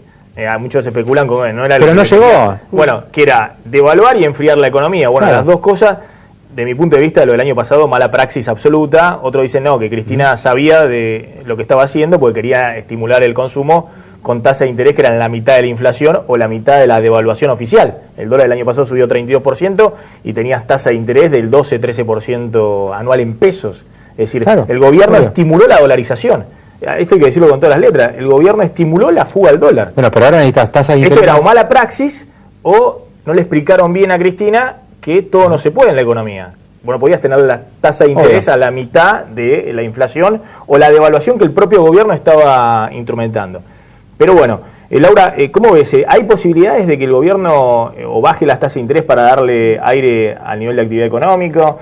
Muchos especulan con no era pero no llegó. Bueno, que era devaluar y enfriar la economía. Bueno, claro. Las dos cosas, de mi punto de vista, lo del año pasado, mala praxis absoluta. Otros dicen no, que Cristina sabía de lo que estaba haciendo porque quería estimular el consumo con tasa de interés que eran la mitad de la inflación o la mitad de la devaluación oficial. El dólar del año pasado subió 32% y tenías tasa de interés del 12-13% anual en pesos. Es decir, claro, el gobierno estimuló la dolarización. Esto hay que decirlo con todas las letras. El gobierno estimuló la fuga al dólar. Bueno, pero ahora necesitas tasas de interés. Esto era o mala praxis o no le explicaron bien a Cristina que todo no se puede en la economía. Bueno, podías tener la tasa de interés a la mitad de la inflación o la devaluación que el propio gobierno estaba instrumentando. Pero bueno, Laura, ¿cómo ves? ¿Hay posibilidades de que el gobierno o baje las tasas de interés para darle aire al nivel de actividad económico?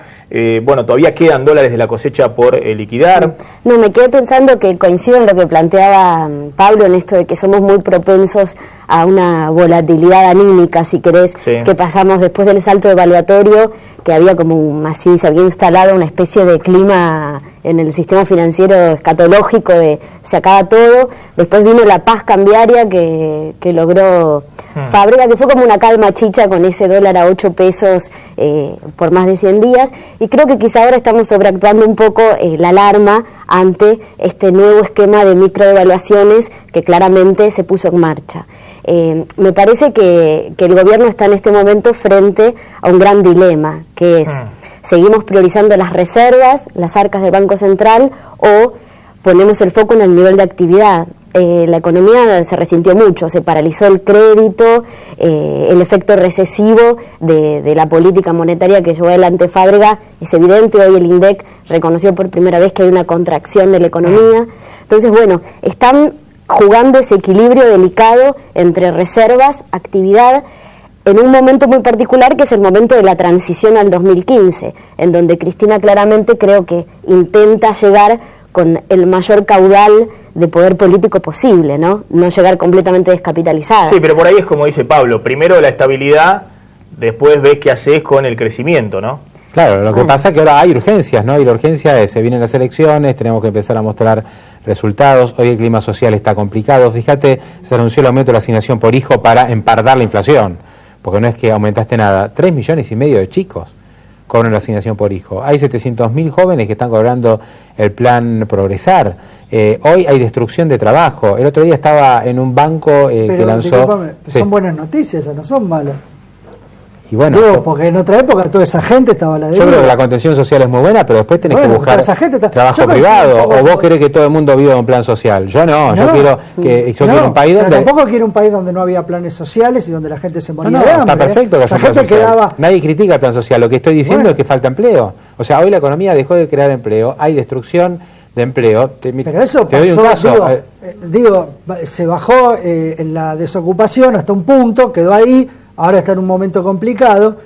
Bueno, todavía quedan dólares de la cosecha por liquidar. No, me quedé pensando que coincido en lo que planteaba Pablo, en esto de que somos muy propensos a una volatilidad anímica, si querés, que pasamos después del salto evaluatorio, que había como así, se había instalado una especie de clima en el sistema financiero escatológico de se acaba todo. Después vino la paz cambiaria que logró Fábrega, que fue como una calma chicha con ese dólar a 8 pesos por más de 100 días, y creo que quizá ahora estamos sobreactuando un poco la alarma ante este nuevo esquema de microdevaluaciones que claramente se puso en marcha. Me parece que el gobierno está en este momento frente a un gran dilema, que es, ¿seguimos priorizando las reservas, las arcas del Banco Central, o ponemos el foco en el nivel de actividad? La economía se resintió mucho, se paralizó el crédito, el efecto recesivo de la política monetaria que llevó adelante Fábrega es evidente. Hoy el INDEC reconoció por primera vez que hay una contracción de la economía. Entonces, bueno, están jugando ese equilibrio delicado entre reservas, actividad, en un momento muy particular que es el momento de la transición al 2015, en donde Cristina claramente creo que intenta llegar con el mayor caudal de poder político posible, ¿no? No llegar completamente descapitalizada. Sí, pero por ahí es como dice Pablo, primero la estabilidad, después ves qué haces con el crecimiento, ¿no? Claro, lo que pasa es que ahora hay urgencias, ¿no? Y la urgencia es, se vienen las elecciones, tenemos que empezar a mostrar resultados, hoy el clima social está complicado, fíjate, se anunció el aumento de la asignación por hijo para empardar la inflación, porque no es que aumentaste nada, 3,5 millones de chicos cobran la asignación por hijo, hay 700.000 jóvenes que están cobrando el plan Progresar, hoy hay destrucción de trabajo, el otro día estaba en un banco que lanzó... Son buenas noticias, no son malas. Y bueno, porque en otra época toda esa gente estaba a la deuda. Yo creo que la contención social es muy buena, pero después tenés que buscar trabajo privado. ¿O vos querés que todo el mundo viva un plan social? Yo no, yo quiero un país donde... Pero tampoco quiero un país donde no había planes sociales y donde la gente se moría de hambre. Está perfecto que haya un plan social. Nadie critica el plan social, lo que estoy diciendo es que falta empleo. O sea, hoy la economía dejó de crear empleo, hay destrucción de empleo. Pero eso pasó, se bajó en la desocupación hasta un punto, quedó ahí. Ahora está en un momento complicado,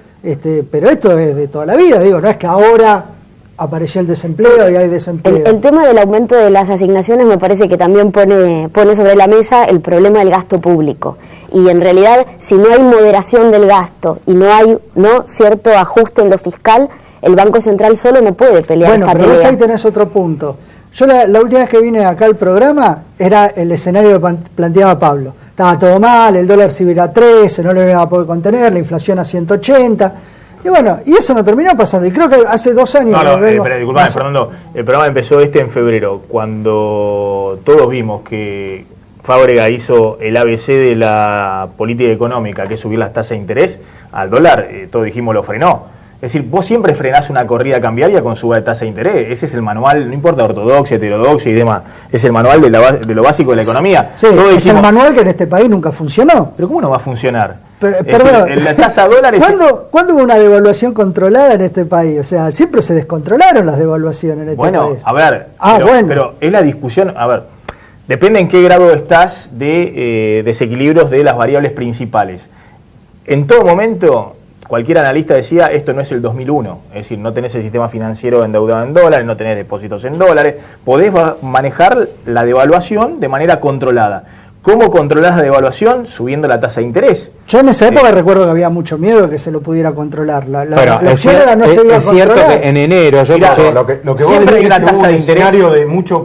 pero esto es de toda la vida, no es que ahora apareció el desempleo y hay desempleo. El tema del aumento de las asignaciones me parece que también pone sobre la mesa el problema del gasto público. Y en realidad, si no hay moderación del gasto y no hay cierto ajuste en lo fiscal, el Banco Central solo no puede pelear esta pelea. Bueno, pero ahí tenés otro punto. Yo la última vez que vine acá al programa era el escenario que planteaba Pablo. Estaba todo mal, el dólar se iba a 13, no lo iba a poder contener, la inflación a 180. Y bueno, y eso no terminó pasando. Y creo que hace 2 años... pero disculpame, Fernando, el programa empezó en febrero, cuando todos vimos que Fábrega hizo el ABC de la política económica, que es subir las tasas de interés al dólar, todos dijimos lo frenó. Es decir, vos siempre frenás una corrida cambiaria con suba de tasa de interés. Ese es el manual, no importa ortodoxia, heterodoxia y demás. Es el manual de lo básico de la economía. Sí, es el manual que en este país nunca funcionó. ¿Pero cómo no va a funcionar? Perdón, la tasa dólar... ¿Cuándo hubo una devaluación controlada en este país? O sea, siempre se descontrolaron las devaluaciones en este país. Bueno, a ver, pero es la discusión... A ver, depende en qué grado estás de desequilibrios de las variables principales. En todo momento... Cualquier analista decía, esto no es el 2001, es decir, no tenés el sistema financiero endeudado en dólares, no tenés depósitos en dólares, podés manejar la devaluación de manera controlada. ¿Cómo controlás la devaluación? Subiendo la tasa de interés. Yo en esa época recuerdo que había mucho miedo de que se lo pudiera controlar. La opción era no se iba a es cierto controlar. que en enero yo lo que vos siempre hay una tasa de interés de mucho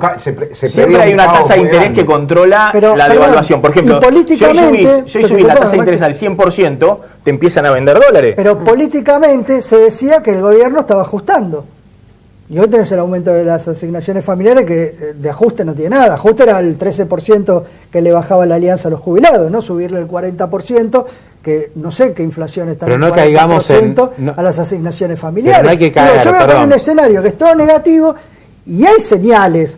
siempre hay una tasa de interés que controla la devaluación. Por ejemplo, políticamente, si hoy subís la tasa de interés al 100%, te empiezan a vender dólares. Pero políticamente se decía que el gobierno estaba ajustando. Y hoy tenés el aumento de las asignaciones familiares que de ajuste no tiene nada. Ajuste era el 13% que le bajaba la alianza a los jubilados, no subirle el 40%, que no sé qué inflación está en el 40% caigamos no, a las asignaciones familiares. No hay que caer, yo veo un escenario que es todo negativo y hay señales.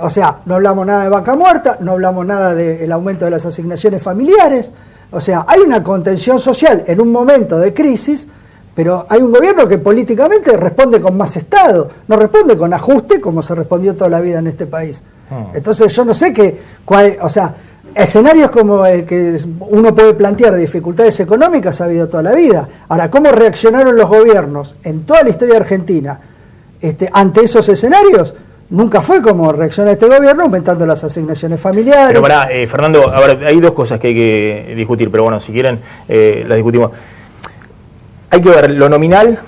O sea, no hablamos nada de vaca muerta, no hablamos nada del aumento de las asignaciones familiares. O sea, hay una contención social en un momento de crisis, pero hay un gobierno que políticamente responde con más Estado, no responde con ajuste como se respondió toda la vida en este país. Entonces yo no sé o sea, escenarios como el que uno puede plantear de dificultades económicas ha habido toda la vida. Ahora, ¿cómo reaccionaron los gobiernos en toda la historia argentina ante esos escenarios? Nunca fue como reacciona este gobierno aumentando las asignaciones familiares. Pero pará, Fernando, a ver, hay dos cosas que hay que discutir, pero bueno, si quieren las discutimos. Hay que ver lo nominal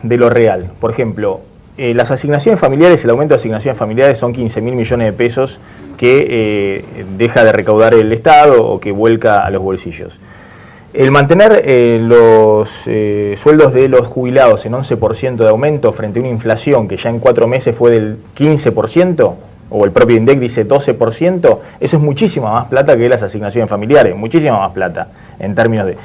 de lo real. Por ejemplo, las asignaciones familiares, el aumento de asignaciones familiares son 15.000 millones de pesos que deja de recaudar el Estado o que vuelca a los bolsillos. El mantener los sueldos de los jubilados en 11% de aumento frente a una inflación que ya en 4 meses fue del 15%, o el propio INDEC dice 12%, eso es muchísima más plata que las asignaciones familiares, muchísima más plata en términos de...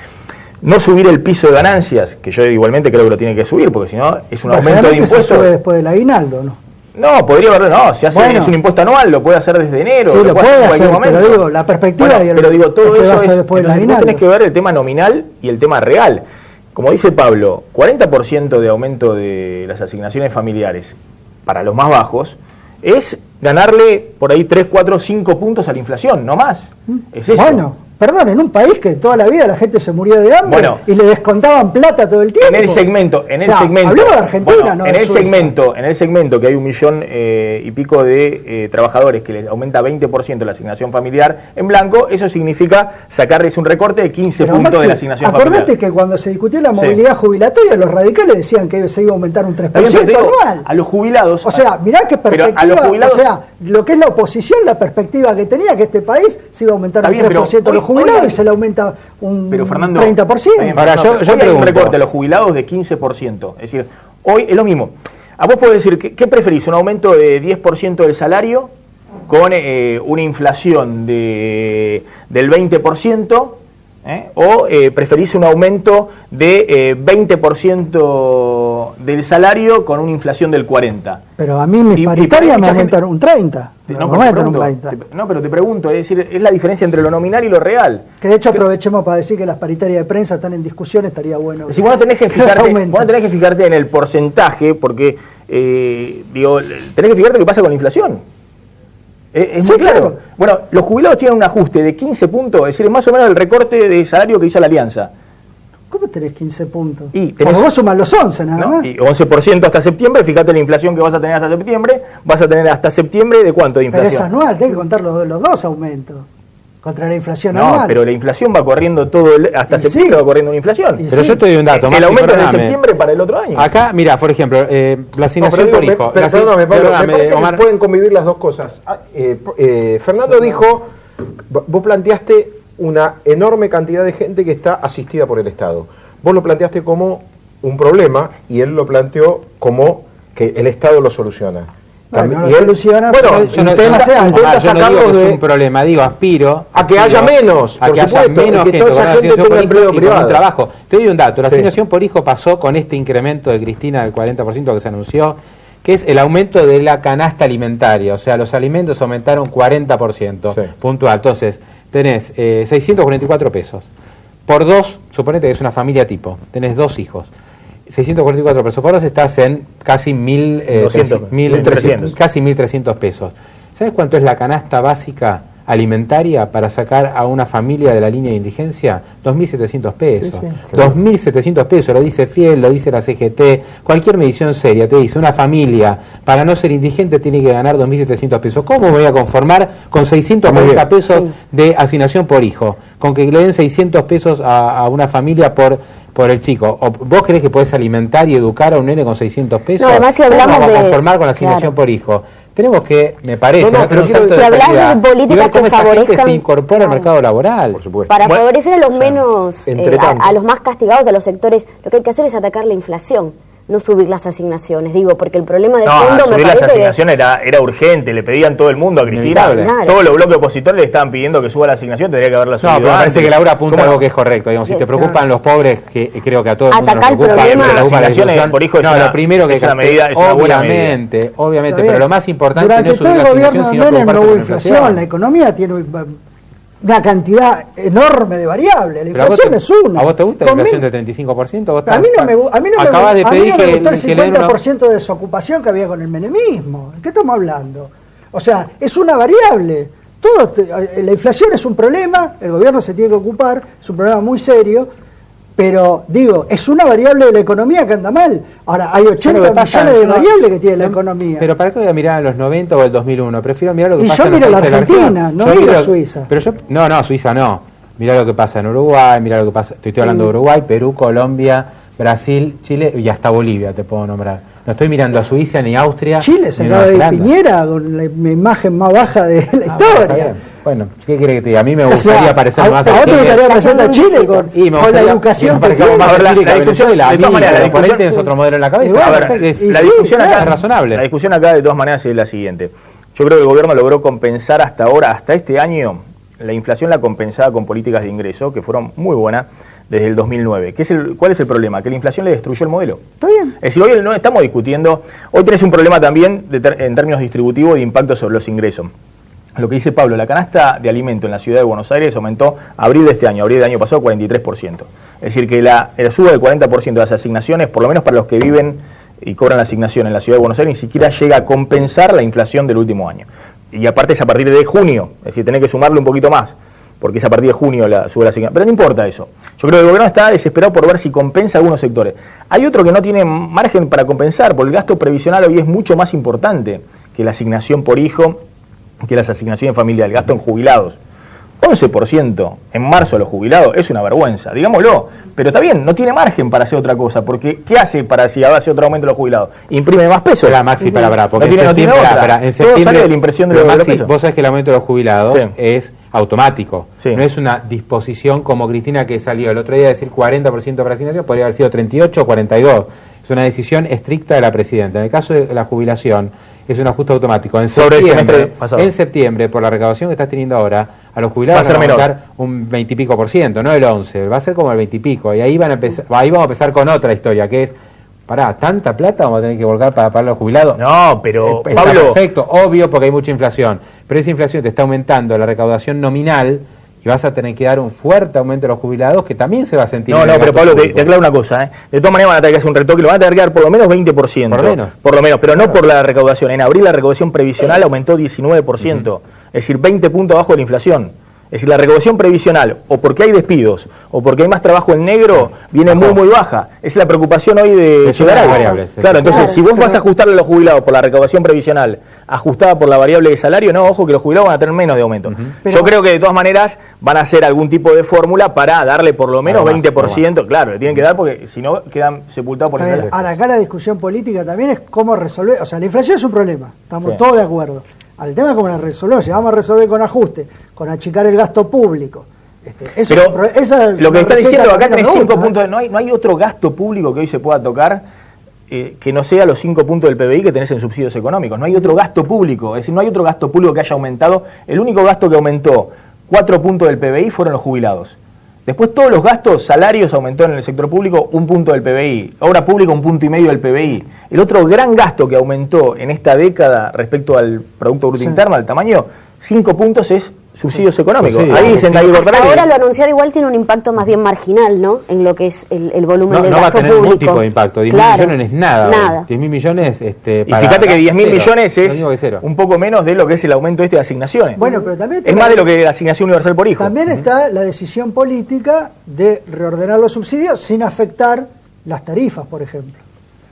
No subir el piso de ganancias, que yo igualmente creo que lo tiene que subir, porque si no es un aumento de impuestos. Se sube después del aguinaldo, ¿no? No, podría haberlo, no, si hace, es un impuesto anual, lo puede hacer desde enero. Sí, lo puede hacer, pero digo, la perspectiva pero digo, todo eso es, después del aguinaldo. Tenés que ver el tema nominal y el tema real. Como dice Pablo, 40% de aumento de las asignaciones familiares para los más bajos es ganarle por ahí 3, 4, 5 puntos a la inflación, no más. Es eso. Bueno, perdón, en un país que toda la vida la gente se murió de hambre y le descontaban plata todo el tiempo. En el segmento, hablemos de Argentina, no en el segmento que hay 1 millón y pico de trabajadores que les aumenta 20% la asignación familiar en blanco, eso significa sacarles un recorte de 15 puntos Maxi, de la asignación familiar. Acordate que cuando se discutió la movilidad jubilatoria, los radicales decían que se iba a aumentar un 3% anual. A los jubilados. O sea, mirá qué perspectiva, o sea, lo que es la oposición, la perspectiva que tenía que este país se iba a aumentar un 3% de los jubilados y se le aumenta un 30%. Ahora, yo hay un recorte a los jubilados de 15%. Es decir, hoy es lo mismo. A vos podés decir, ¿qué preferís? ¿Un aumento de 10% del salario con una inflación del 20%? ¿O preferís un aumento de 20% del salario con una inflación del 40%? Pero a mí mis paritarias me aumentaron un 30%. No, pero te pregunto, es decir, es la diferencia entre lo nominal y lo real. Que de hecho aprovechemos para decir que las paritarias de prensa están en discusión, estaría bueno. Si vos no tenés que fijarte en el porcentaje, porque tenés que fijarte qué pasa con la inflación. Es muy claro. Bueno, los jubilados tienen un ajuste de 15 puntos, es decir, es más o menos el recorte de salario que hizo la Alianza. ¿Cómo tenés 15 puntos? Como vos sumás los 11 nada más. Y 11% hasta septiembre, fíjate la inflación que vas a tener hasta septiembre, vas a tener hasta septiembre ¿de cuánto de inflación? Pero es anual, tenés que contar los dos aumentos. Contra la inflación anual. No, pero la inflación va corriendo hasta septiembre, va corriendo una inflación. Pero yo te doy un dato. El aumento es de septiembre para el otro año. Acá, mira, por ejemplo, la asignación por hijo. Perdóname, Pablo, me parece que pueden convivir las dos cosas. Fernando dijo, vos planteaste una enorme cantidad de gente que está asistida por el Estado. Vos lo planteaste como un problema y él lo planteó como que el Estado lo soluciona. No lo soluciona, yo no digo que es un problema, digo, aspiro a que haya menos, a que haya menos gente con una asignación por hijo y con un trabajo. Te doy un dato, la asignación por hijo pasó con este incremento de Cristina del 40% que se anunció, que es el aumento de la canasta alimentaria, o sea, los alimentos aumentaron 40%, puntual. Entonces, tenés 644 pesos. Por dos, suponete que es una familia tipo, tenés 2 hijos. 644 pesos por dos, estás en casi 1.300 pesos. ¿Sabes cuánto es la canasta básica alimentaria para sacar a una familia de la línea de indigencia? 2.700 pesos. Sí, sí. 2.700 pesos, lo dice Fiel, lo dice la CGT, cualquier medición seria te dice, una familia para no ser indigente tiene que ganar 2.700 pesos. ¿Cómo me voy a conformar con 640 pesos de asignación por hijo? Con que le den 600 pesos a una familia por el chico. ¿O vos creés que podés alimentar y educar a un nene con 600 pesos? No, además si hablamos ¿Cómo vamos a de... conformar con la asignación por hijo? Tenemos que, me parece, pero un salto si de hablamos calidad de políticas y ver cómo que esa gente favorezcan- se incorpora al mercado laboral. Por supuesto. Para Bueno, favorecer a los menos, entre tanto. a los más castigados, a los sectores, lo que hay que hacer es atacar la inflación, no subir las asignaciones, digo, porque el problema de fondo me subir las parece asignaciones era urgente, le pedían todo el mundo a Cristina. Inevitable. Claro. Todos los bloques opositores le estaban pidiendo que suba la asignación, tendría que haberla subido No, pero me parece antes. que Laura apunta a ¿Cómo algo no? que es correcto. Digamos, si te Bien, preocupan los pobres, que creo que a todo el mundo nos Atacar el preocupa, problema. pero Las preocupa la asignaciones discusión. por hijo es no, una- lo primero que es una hay que medida- hacer, es una buena obviamente, Está pero bien. lo más importante no Durante es subir todo la el asignación, gobierno sino de Menem no preocuparse hubo por la inflación, la economía tiene una cantidad enorme de variables, la Pero a vos inflación te- es una. ¿A vos te gusta la Con inflación mil- del 35%? Vos A mí no me, acabas de pedir gustó el que le den una- 50% de desocupación que había con el menemismo. ¿De qué estamos hablando? O sea, es una variable. La inflación es un problema, el gobierno se tiene que ocupar, es un problema muy serio, pero digo, es una variable de la economía que anda mal. Ahora, hay 80 Pero lo que pasa- millones de no, variables que tiene la no, economía. Pero ¿para qué voy a mirar a los 90 o el 2001? Prefiero mirar lo que Y pasa yo en los miro la países de Argentina, región. no Yo miro miro- Suiza. Pero yo, no, Suiza no. Mirá lo que pasa en Uruguay, mirá lo que pasa, estoy hablando de Uruguay, Perú, Colombia, Brasil, Chile y hasta Bolivia te puedo nombrar. No estoy mirando a Suiza ni Austria. Chile se ni acaba Nueva de Zelanda. Piñera con la imagen más baja de la Ah, bueno, está historia. bien. Bueno, ¿qué quiere que te diga? A mí me O gustaría sea, parecer más ¿a vos te Chile. gustaría presentar a Chile con, Y me con la gustaría educación que que nos parezcamos más tiene? a Chile que a La discusión- Venezuela. de todas maneras, la Pero por ahí discusión- tienes otro modelo en la cabeza. Y bueno, La verdad que es- y La sí, discusión claro. acá, es razonable. La discusión acá de todas maneras es la siguiente. Yo creo que el gobierno logró compensar hasta ahora, hasta este año, la inflación la compensaba con políticas de ingreso que fueron muy buenas desde el 2009. ¿Cuál es el problema? Que la inflación le destruyó el modelo. Está bien. Es decir, hoy no estamos discutiendo, hoy tenés un problema también en términos distributivos de impacto sobre los ingresos. Lo que dice Pablo, la canasta de alimento en la ciudad de Buenos Aires aumentó abril de este año, abril del año pasado 43%. Es decir, que la suba del 40% de las asignaciones, por lo menos para los que viven y cobran la asignación en la ciudad de Buenos Aires, ni siquiera llega a compensar la inflación del último año. Y aparte es a partir de junio, es decir, tenés que sumarle un poquito más, porque es a partir de junio la sube la asignación. Pero no importa eso. Yo creo que el gobierno está desesperado por ver si compensa algunos sectores. Hay otro que no tiene margen para compensar, porque el gasto previsional hoy es mucho más importante que la asignación por hijo, que las asignaciones familiares, el gasto en jubilados. 11% en marzo a los jubilados es una vergüenza, digámoslo. Pero está bien, no tiene margen para hacer otra cosa, porque ¿qué hace para si hace otro aumento de los jubilados? Imprime más pesos. La Maxi, para, porque No tiene en septiembre, otra. en Todo septiembre sale de la impresión de pero los Maxi, pesos. vos sabés que el aumento de los jubilados Sí. es automático, Sí. no es una disposición como Cristina que salió el otro día a decir 40% para asignación, podría haber sido 38 o 42, es una decisión estricta de la presidenta. En el caso de la jubilación es un ajuste automático. Sobre el semestre pasado. En septiembre, por la recaudación que estás teniendo ahora, a los jubilados Va a ser van a menor. aumentar un 20 y pico por ciento, no el 11, va a ser como el 20 y pico, y ahí ahí vamos a empezar con otra historia, que es, pará, ¿tanta plata vamos a tener que volcar para pagar a los jubilados? No, pero Está Pablo, perfecto, obvio, porque hay mucha inflación, pero esa inflación te está aumentando la recaudación nominal y vas a tener que dar un fuerte aumento a los jubilados que también se va a sentir. no, en el pero gasto Pablo, público. te aclaro una cosa, ¿eh? De todas maneras van a tener que hacer un retoque, lo van a tener que dar por lo menos 20%. Por lo menos. Pero no por la recaudación. En abril la recaudación previsional aumentó 19%, es decir, 20 puntos abajo de la inflación. Es decir, la recaudación previsional, o porque hay despidos, o porque hay más trabajo en negro, viene muy baja. Es la preocupación hoy de Es una de las algo. variables, sí. Claro, entonces, Claro, si vos pero- vas a ajustarle a los jubilados por la recaudación previsional, ajustada por la variable de salario, no, ojo que los jubilados van a tener menos de aumento. Pero- Yo creo que de todas maneras van a hacer algún tipo de fórmula para darle por lo menos Algo más, 20%, claro, le tienen que dar porque si no quedan sepultados por el Está bien. inflación. Ahora, acá la discusión política también es cómo resolver. O sea, la inflación es un problema, estamos Sí. todos de acuerdo. Al tema es cómo la resolvemos. Si vamos a resolver con ajuste, con achicar el gasto público. Eso Pero es un esa es lo que una está receta diciendo que a acá mí no tenés me 5 gusta, puntos, no hay otro gasto público que hoy se pueda tocar que no sea los 5 puntos del PBI que tenés en subsidios económicos. No hay otro gasto público, es decir, no hay otro gasto público que haya aumentado. El único gasto que aumentó 4 puntos del PBI fueron los jubilados. Después todos los gastos, salarios aumentó en el sector público 1 punto del PBI, obra pública 1,5 puntos del PBI. El otro gran gasto que aumentó en esta década respecto al Producto Bruto Sí. Interno, al tamaño, 5 puntos es subsidios económicos. Sí, ahí dicen que hay que cortar. Ahora lo anunciado igual tiene un impacto más bien marginal, ¿no? En lo que es el volumen del no va a gasto tener público. ningún tipo de impacto. 10.000 Claro, millones es nada. nada. 10.000 millones. Y fíjate que 10.000 millones es cero. un poco menos de lo que es el aumento de asignaciones. Bueno, pero también es más de lo que la asignación universal por hijo. También está la decisión política de reordenar los subsidios sin afectar las tarifas, por ejemplo,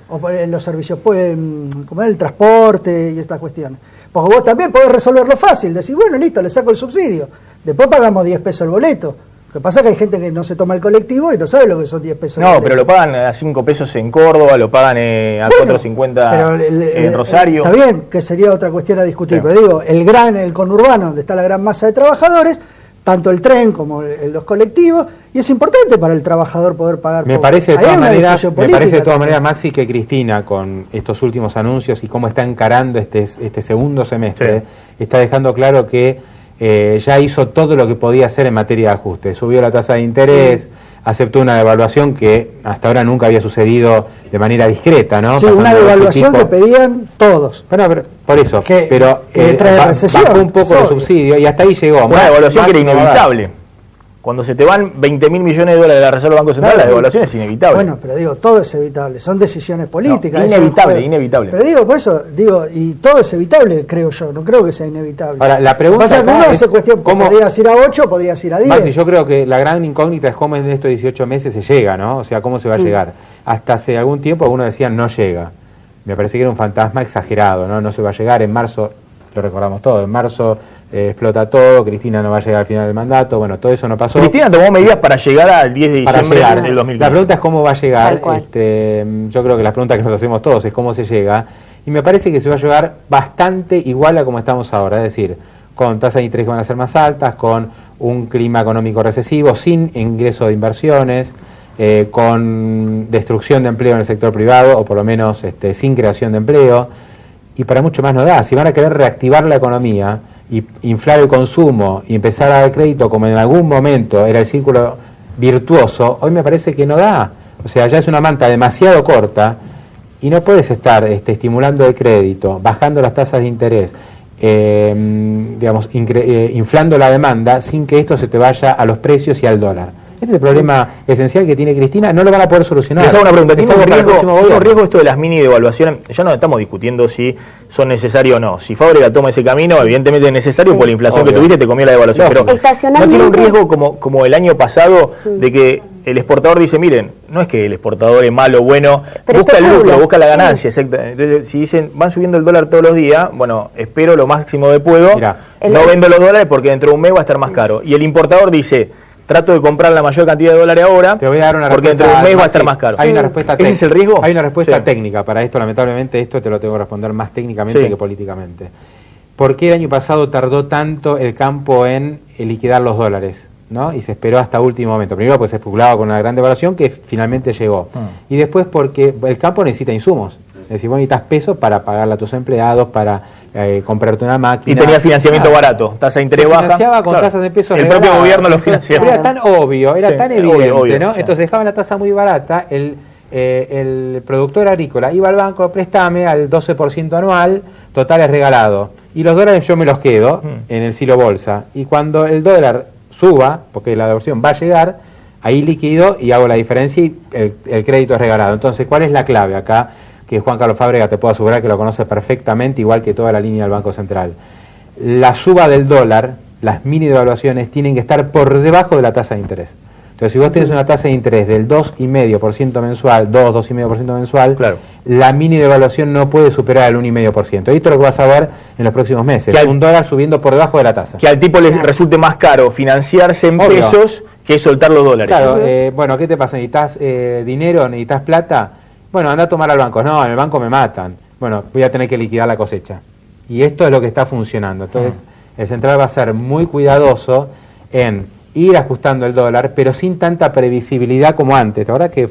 o por los servicios, como el transporte y estas cuestiones. Porque vos también podés resolverlo fácil, decir, bueno, listo, le saco el subsidio, después pagamos 10 pesos el boleto. Lo que pasa es que hay gente que no se toma el colectivo y no sabe lo que son 10 pesos el boleto. Pero lo pagan a 5 pesos en Córdoba, lo pagan a 4.50 en Rosario. Está bien, que sería otra cuestión a discutir, pero digo, el conurbano, donde está la gran masa de trabajadores, tanto el tren como los colectivos, y es importante para el trabajador poder pagar. Me parece de todas maneras, Maxi, que Cristina, con estos últimos anuncios y cómo está encarando este segundo semestre, está dejando claro que ya hizo todo lo que podía hacer en materia de ajuste. Subió la tasa de interés, aceptó una devaluación que hasta ahora nunca había sucedido de manera discreta, ¿no? Sí, una devaluación que pedían todos. Bueno, por eso, pero trae recesión, bajó un poco los subsidios y hasta ahí llegó. Una devaluación que era inevitable. Cuando se te van 20.000 millones de dólares de la Reserva del Banco Central, la devaluación es inevitable. Bueno, pero digo, todo es evitable, son decisiones políticas. Inevitable. Pero digo, por eso, y todo es evitable, creo yo, no creo que sea inevitable. Ahora, la pregunta pasa que uno hace cuestión, ¿cómo podrías ir a 8, podrías ir a 10. Maxi, yo creo que la gran incógnita es cómo en estos 18 meses se llega, ¿no? O sea, cómo se va a llegar. Hasta hace algún tiempo algunos decían no llega. Me parece que era un fantasma exagerado, ¿no? No se va a llegar en marzo, lo recordamos todo, en marzo explota todo, Cristina no va a llegar al final del mandato, bueno, todo eso no pasó. Cristina tomó medidas para llegar al 10 de diciembre del 2015. La pregunta es cómo va a llegar. Yo creo que la pregunta que nos hacemos todos es cómo se llega, y me parece que se va a llegar bastante igual a como estamos ahora, es decir, con tasas de interés que van a ser más altas, con un clima económico recesivo, sin ingreso de inversiones, con destrucción de empleo en el sector privado, o por lo menos sin creación de empleo, y para mucho más no da. Si van a querer reactivar la economía y inflar el consumo y empezar a dar crédito como en algún momento era el círculo virtuoso, hoy me parece que no da. O sea, ya es una manta demasiado corta y no puedes estar estimulando el crédito, bajando las tasas de interés, inflando la demanda sin que esto se te vaya a los precios y al dólar. Este es el problema esencial que tiene Cristina, no lo van a poder solucionar. Les hago una pregunta, ¿tiene un riesgo esto de las mini devaluaciones? Ya no estamos discutiendo si son necesarias o no. Si Fábrega toma ese camino, evidentemente es necesario por la inflación que tuviste, te comió la devaluación. Pero ¿no tiene un riesgo como el año pasado de que el exportador dice, miren, no es que el exportador es malo o bueno, busca el lucro, busca la ganancia? Entonces, si dicen, van subiendo el dólar todos los días, bueno, espero lo máximo que puedo, no vendo los dólares porque dentro de un mes va a estar más caro. Y el importador dice, trato de comprar la mayor cantidad de dólares ahora, te voy a dar una porque dentro de un mes va a estar más caro. Hay una respuesta ¿Ese es el riesgo? Hay una respuesta técnica para esto, lamentablemente esto te lo tengo que responder más técnicamente que políticamente. ¿Por qué el año pasado tardó tanto el campo en liquidar los dólares, ¿no? Y se esperó hasta último momento. Primero porque se especulaba con una gran devaluación que finalmente llegó. Y después porque el campo necesita insumos. Es decir, vos necesitas pesos para pagarle a tus empleados, para comprarte una máquina. Y tenía financiamiento barato, tasa de interés baja. Financiaba con tasas de pesos. El propio gobierno lo financiaba. Era tan obvio, era tan evidente, obvio, ¿no? Entonces dejaban la tasa muy barata, el productor agrícola iba al banco, préstame al 12% anual, total es regalado. Y los dólares yo me los quedo en el silo bolsa. Y cuando el dólar suba, porque la devaluación va a llegar, ahí liquido y hago la diferencia y el crédito es regalado. Entonces, ¿cuál es la clave acá? Que Juan Carlos Fábrega te puedo asegurar que lo conoce perfectamente, igual que toda la línea del Banco Central. La suba del dólar, las mini devaluaciones, tienen que estar por debajo de la tasa de interés. Entonces, si vos tenés una tasa de interés del 2,5% mensual, 2,5% mensual, la mini devaluación no puede superar el 1,5%. Y esto es lo que vas a ver en los próximos meses. Un dólar subiendo por debajo de la tasa. Que al tipo le resulte más caro financiarse en pesos que soltar los dólares. Claro, bueno, ¿qué te pasa? ¿Necesitas dinero? ¿Necesitas plata? Bueno, anda a tomar al banco. No, en el banco me matan. Bueno, voy a tener que liquidar la cosecha. Y esto es lo que está funcionando. Entonces, el central va a ser muy cuidadoso en ir ajustando el dólar, pero sin tanta previsibilidad como antes. Ahora que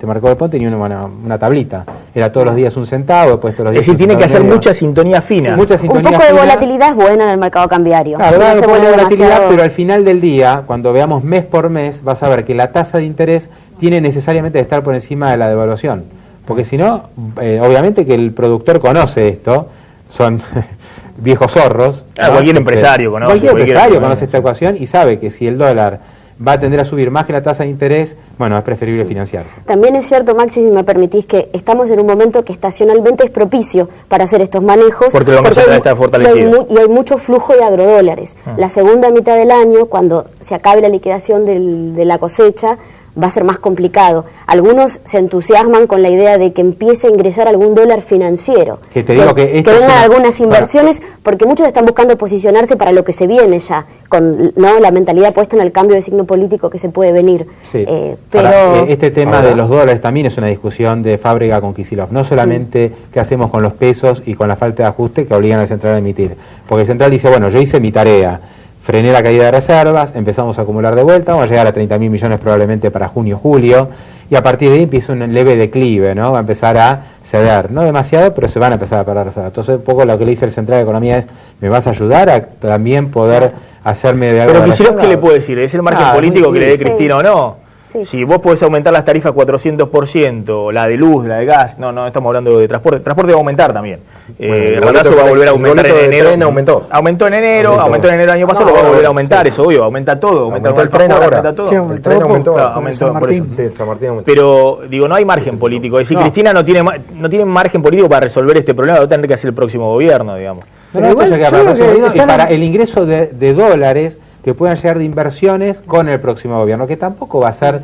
Marco del Ponte tenía una tablita. Era todos los días un centavo, después todos los días. Es decir, tiene que hacer mucha sintonía fina. Un poco de volatilidad es buena en el mercado cambiario. Claro, no se vuelve volatilidad, pero al final del día, cuando veamos mes por mes, vas a ver que la tasa de interés tiene necesariamente que estar por encima de la devaluación. Porque si no, obviamente que el productor conoce esto, son viejos zorros. Cualquier empresario conoce. Cualquier empresario conoce esta ecuación y sabe que si el dólar va a tender a subir más que la tasa de interés, bueno, es preferible financiarse. También es cierto, Maxi, si me permitís, que estamos en un momento que estacionalmente es propicio para hacer estos manejos. Porque el Banco Central está fortalecido. Y hay mucho flujo de agrodólares. La segunda mitad del año, cuando se acabe la liquidación de la cosecha, va a ser más complicado. Algunos se entusiasman con la idea de que empiece a ingresar algún dólar financiero, que te digo que vengan algunas inversiones, porque muchos están buscando posicionarse para lo que se viene ya, con la mentalidad puesta en el cambio de signo político que se puede venir. Sí. Pero este tema de los dólares también es una discusión de Fábrega con Kicillof, no solamente qué hacemos con los pesos y con la falta de ajuste que obligan al Central a emitir, porque el Central dice, bueno, yo hice mi tarea, frené la caída de reservas, empezamos a acumular de vuelta, vamos a llegar a 30.000 millones probablemente para junio, julio, y a partir de ahí empieza un leve declive, ¿no? Va a empezar a ceder, no demasiado, pero se van a empezar a perder reservas. Entonces, un poco lo que le dice el Central de Economía es, ¿me vas a ayudar a también poder hacerme de algo? Pero Kicillof, ¿qué le puede decir? ¿Es el margen político que le dé Cristina o no? Sí. Si vos podés aumentar las tarifas 400%, la de luz, la de gas, no estamos hablando de transporte. Transporte va a aumentar también. El Randazzo va a volver a aumentar en enero. Aumentó en enero, aumentó en enero del año pasado, lo va a volver a aumentar, eso obvio, aumenta todo. Aumentó el tren ahora. Aumenta todo. Sí, aumentó el tren aumentó. San Martín. Sí, San Martín aumentó. Pero, digo, no hay margen político. Es decir, Cristina no tiene margen político para resolver este problema, lo va a tener que hacer el próximo gobierno, digamos. Y para el ingreso de dólares que puedan llegar de inversiones con el próximo gobierno, que tampoco va a ser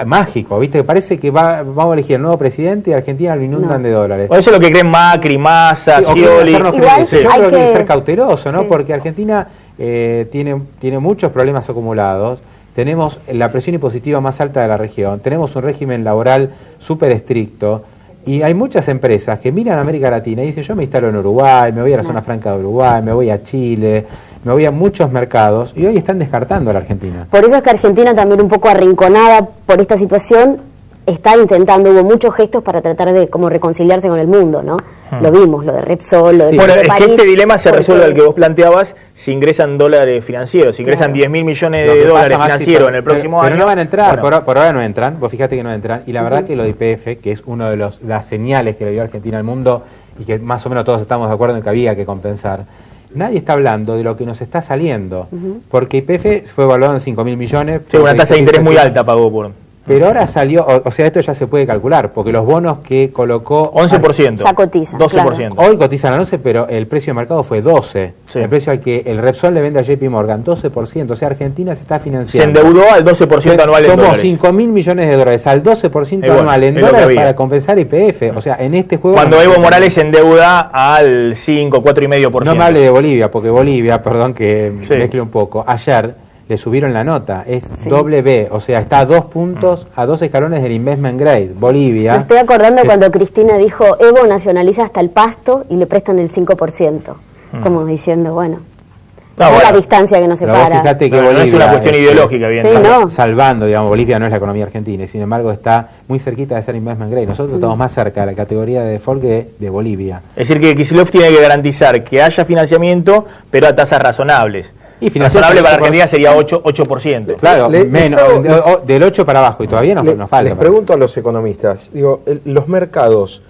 mágico, ¿viste? Parece que vamos a elegir el nuevo presidente y Argentina lo inundan de dólares. O eso es lo que creen Macri, Massa, Scioli. Yo creo que hay que ser cauteloso, ¿no? Sí. Porque Argentina tiene muchos problemas acumulados. Tenemos la presión impositiva más alta de la región, tenemos un régimen laboral súper estricto y hay muchas empresas que miran a América Latina y dicen, yo me instalo en Uruguay, me voy a la zona franca de Uruguay, me voy a Chile, me voy a muchos mercados y hoy están descartando a la Argentina. Por eso es que Argentina, también un poco arrinconada por esta situación, está intentando, hubo muchos gestos para tratar de como reconciliarse con el mundo, ¿no? Lo vimos, lo de Repsol, lo de Bueno, es París, que este dilema se resuelve al que vos planteabas si ingresan dólares financieros, si ingresan 10.000 millones de dólares financieros en el próximo año. Pero no van a entrar, bueno, por ahora no entran, vos fíjate que no entran, y la verdad que lo de YPF, que es uno de las señales que le dio Argentina al mundo, y que más o menos todos estamos de acuerdo en que había que compensar, nadie está hablando de lo que nos está saliendo, porque YPF fue evaluado en 5.000 millones. Sí, una tasa de interés muy alta pagó por... Pero ahora salió, o sea, esto ya se puede calcular, porque los bonos que colocó... 11%. Ya cotizan, 12%. Claro. Hoy cotizan a 11, pero el precio de mercado fue 12. Sí. El precio al que el Repsol le vende a JP Morgan, 12%. O sea, Argentina se está financiando. Se endeudó al 12% anual en dólares. Tomó 5.000 millones de dólares al 12% anual en dólares para compensar YPF. O sea, en este juego... Cuando Evo Morales se endeuda al 5, 4,5%. No me hable de Bolivia, porque Bolivia, perdón que mezcle un poco, ayer... le subieron la nota, es doble B, o sea, está a 2 puntos, a 2 escalones del investment grade. Bolivia... Me estoy acordando cuando Cristina dijo, Evo nacionaliza hasta el pasto y le prestan el 5%, como diciendo, bueno, la distancia que nos separa. Fíjate que Bolivia, no es una cuestión ideológica, bien. Sí, salvando, digamos, Bolivia no es la economía argentina, y sin embargo está muy cerquita de ser investment grade. Nosotros estamos más cerca de la categoría de default que de Bolivia. Es decir, que Kicillof tiene que garantizar que haya financiamiento, pero a tasas razonables. Y razonable para Argentina sería 8%. Claro, menos, del 8 para abajo, y todavía nos falta. Les pregunto a los economistas, digo, los mercados,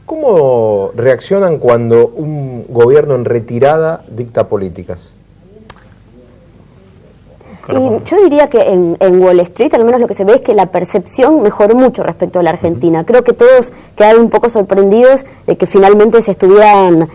¿cómo reaccionan cuando un gobierno en retirada dicta políticas? Y yo diría que en Wall Street, al menos lo que se ve es que la percepción mejoró mucho respecto a la Argentina. Creo que todos quedaron un poco sorprendidos de que finalmente se estuvieran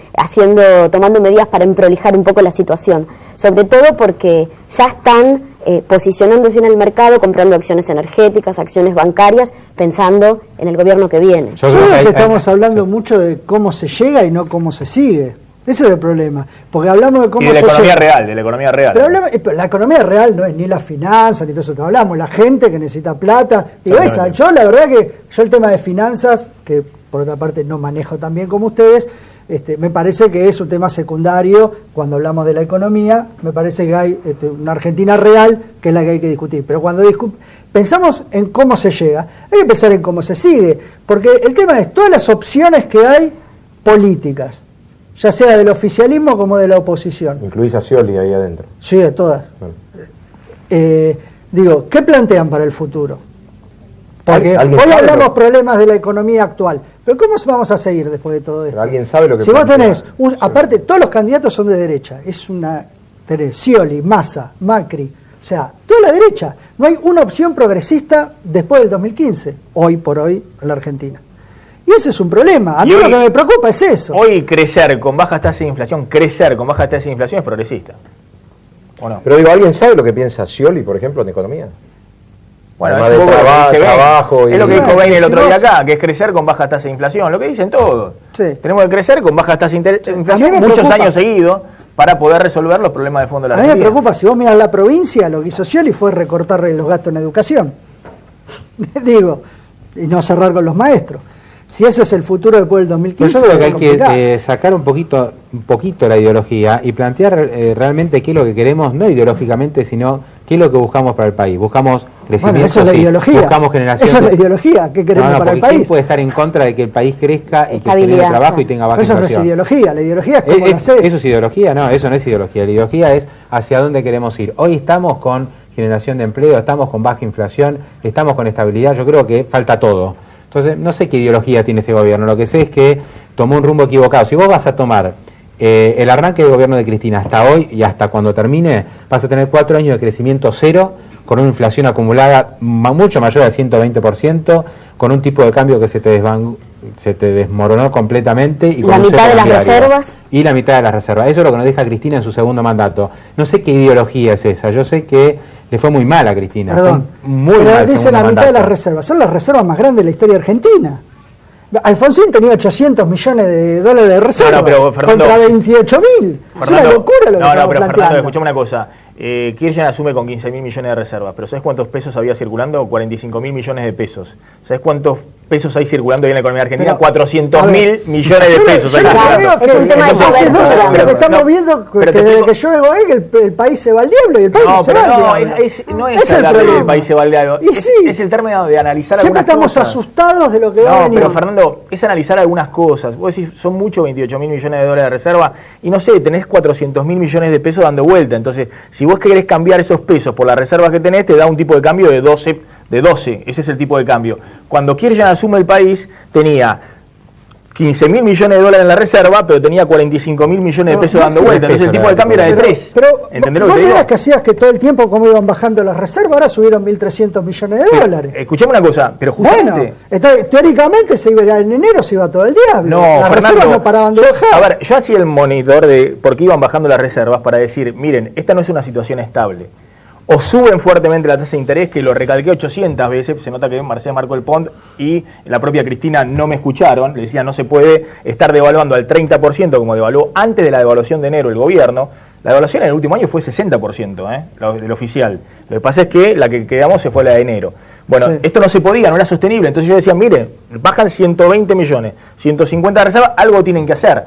tomando medidas para emprolijar un poco la situación. Sobre todo porque ya están posicionándose en el mercado, comprando acciones energéticas, acciones bancarias, pensando en el gobierno que viene. Yo creo que estamos hablando mucho de cómo se llega y no cómo se sigue. Ese es el problema, porque hablamos de cómo y de la economía real, de la economía real. Pero la economía real no es ni la finanza, ni todo eso que hablamos, la gente que necesita plata. Digo, yo la verdad que el tema de finanzas, que por otra parte no manejo tan bien como ustedes, me parece que es un tema secundario cuando hablamos de la economía. Me parece que hay una Argentina real que es la que hay que discutir. Pero cuando pensamos en cómo se llega, hay que pensar en cómo se sigue, porque el tema es todas las opciones que hay políticas, ya sea del oficialismo como de la oposición. Incluís a Scioli ahí adentro. Sí, de todas. Bueno. Digo, ¿qué plantean para el futuro? Porque hoy hablamos problemas de la economía actual, pero ¿cómo vamos a seguir después de todo esto? Pero alguien sabe lo que si vos tenés, aparte todos los candidatos son de derecha, tenés Scioli, Massa, Macri, o sea, toda la derecha. No hay una opción progresista después del 2015, hoy por hoy en la Argentina. Y ese es un problema. A mí lo que me preocupa es eso. Hoy crecer con bajas tasas de inflación es progresista. ¿O no? Pero digo, ¿alguien sabe lo que piensa Scioli, por ejemplo, en economía? Bueno, además de trabajo es lo que dijo Bain el otro día acá, que es crecer con bajas tasas de inflación, lo que dicen todos. Sí. Tenemos que crecer con bajas tasas de inflación muchos años seguidos para poder resolver los problemas de fondo de la Argentina. A mí me preocupa, si vos mirás la provincia, lo que hizo Scioli fue recortarle los gastos en educación. Digo, y no cerrar con los maestros. Si ese es el futuro después del 2015... Yo creo que hay que sacar un poquito la ideología y plantear realmente qué es lo que queremos, no ideológicamente, sino qué es lo que buscamos para el país. Buscamos crecimiento, bueno, eso es la ideología. Buscamos generación... Esa es la ideología, ¿qué queremos para el país? ¿Quién puede estar en contra de que el país crezca y que genere trabajo y tenga baja inflación? Eso no es ideología, la ideología es cómo lo haces. ¿Eso es ideología? No, eso no es ideología. La ideología es hacia dónde queremos ir. Hoy estamos con generación de empleo, estamos con baja inflación, estamos con estabilidad, yo creo que falta todo. Entonces, no sé qué ideología tiene este gobierno, lo que sé es que tomó un rumbo equivocado. Si vos vas a tomar el arranque del gobierno de Cristina hasta hoy y hasta cuando termine, vas a tener 4 años de crecimiento cero, con una inflación acumulada mucho mayor al 120%, con un tipo de cambio que se te desmoronó completamente. Y la mitad de las reservas. Y la mitad de las reservas. Eso es lo que nos deja Cristina en su segundo mandato. No sé qué ideología es esa, yo sé que le fue muy mal a Cristina. Perdón, pero dice la mitad de las reservas, son las reservas más grandes de la historia argentina. Alfonsín tenía 800 millones de dólares de reserva, contra 28.000. Es una locura lo que estamos planteando. Fernando, escuchame una cosa. Kirchner asume con 15.000 millones de reservas, pero ¿sabes cuántos pesos había circulando? 45.000 millones de pesos. ¿Sabes cuántos pesos hay circulando hoy en la economía argentina? 400.000 millones de pesos. Es un tema de hace 2 años que estamos viendo que desde que yo vengo ahí que el país se va al diablo y el país no se va al diablo. No es hablar del país se va al diablo. Es el término de analizar siempre algunas cosas. Siempre estamos asustados de lo que va a venir. No, pero Fernando, es analizar algunas cosas. Vos decís, son muchos 28.000 millones de dólares de reserva y no sé, tenés 400.000 millones de pesos dando vuelta. Entonces, si vos querés cambiar esos pesos por las reservas que tenés, te da un tipo de cambio de 12, ese es el tipo de cambio. Cuando Kirchner asume el país, tenía 15.000 millones de dólares en la reserva, pero tenía 45.000 millones de pesos dando vuelta. Entonces el tipo de cambio era de 3. Pero ¿no veas que hacías que todo el tiempo como iban bajando las reservas, ahora subieron 1.300 millones de dólares? Escuchame una cosa, pero justamente... Bueno, entonces, teóricamente se iba en enero, se iba todo el diablo. No, las Fernando, reservas no paraban de bajar. A ver, yo hacía el monitor de por qué iban bajando las reservas para decir, miren, esta no es una situación estable. O suben fuertemente la tasa de interés, que lo recalqué 800 veces, se nota que Marcela marcó el pont y la propia Cristina no me escucharon, le decía no se puede estar devaluando al 30% como devaluó antes de la devaluación de enero el gobierno. La devaluación en el último año fue 60%, del oficial. Lo que pasa es que la que quedamos se fue la de enero. Bueno, sí. Esto no se podía, no era sostenible, entonces yo decía, miren, bajan 120 millones, 150 de reserva, algo tienen que hacer.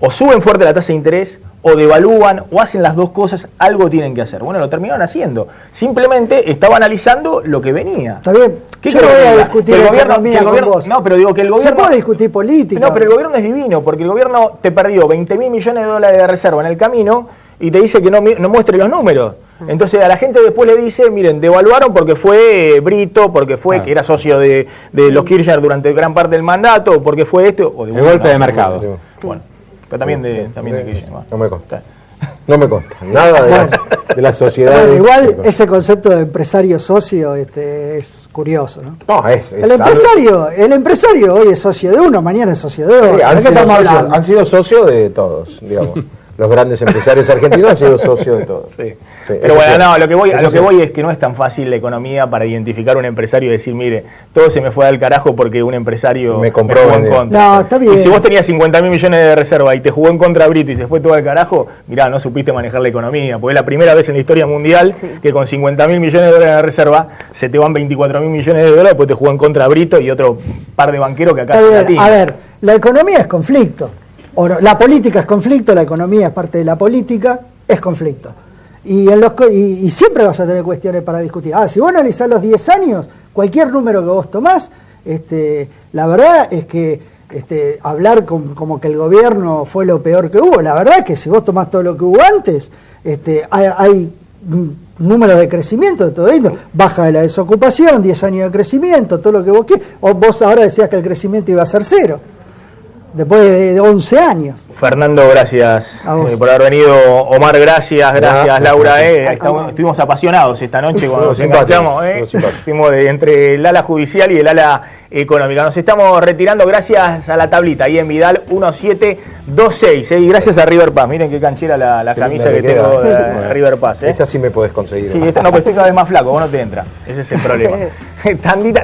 O suben fuerte la tasa de interés, o devalúan, o hacen las dos cosas, algo tienen que hacer. Bueno, lo terminaron haciendo. Simplemente estaba analizando lo que venía. Está bien. Yo no voy a discutir economía con vos. No, pero digo que el gobierno... Se puede discutir política. No, pero el gobierno es divino, porque el gobierno te perdió 20.000 millones de dólares de reserva en el camino y te dice que no muestre los números. Entonces a la gente después le dice, miren, devaluaron porque fue Brito, porque fue que era socio de los Kirchner durante gran parte del mandato, porque fue esto... O de el golpe de mercado. Sí. Bueno. Pero también de Kirchner. No me consta. No me consta. Nada de la sociedad. Bueno, igual ese concepto de empresario socio es curioso, ¿no? No, el empresario hoy es socio de uno, mañana es socio de otro. Sí, han sido socios de todos, digamos. Los grandes empresarios argentinos han sido socios de todos. Sí. Sí, pero bueno, no, a lo que voy es que no es tan fácil la economía para identificar un empresario y decir, mire, todo se me fue al carajo porque un empresario me compró jugó en contra. No, está bien. Y si vos tenías 50.000 millones de reserva y te jugó en contra Brito y se fue todo al carajo, mirá, no supiste manejar la economía, porque es la primera vez en la historia mundial que con 50.000 millones de dólares de reserva se te van 24.000 millones de dólares porque te jugó en contra Brito y otro par de banqueros que acá está bien. A ver, la economía es conflicto. La política es conflicto, la economía es parte de la política, es conflicto. Y siempre vas a tener cuestiones para discutir. Si vos analizás los 10 años, cualquier número que vos tomás, la verdad es que hablar como que el gobierno fue lo peor que hubo, la verdad es que si vos tomás todo lo que hubo antes, hay números de crecimiento de todo esto, baja de la desocupación, 10 años de crecimiento, todo lo que vos quieras. O vos ahora decías que el crecimiento iba a ser 0, después de 11 años. Fernando, gracias por haber venido. Omar, gracias Laura. Estuvimos apasionados esta noche cuando nos enganchamos. Estuvimos entre el ala judicial y el ala económica. Nos estamos retirando gracias a la tablita ahí en Vidal 1726. Y gracias a River Pass. Miren qué canchera la camisa que tengo de River Pass. Esa sí me podés conseguir. Sí, esta no, pues estoy cada vez más flaco, vos no te entras. Ese es el problema.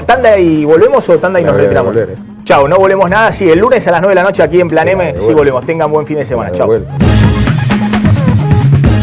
¿Tanda y volvemos o tanda y nos retiramos? Chau, no volvemos nada. Sí, el lunes a las 9 de la noche aquí en Plan M. Sí volvemos. Tengan buen fin de semana. Chau.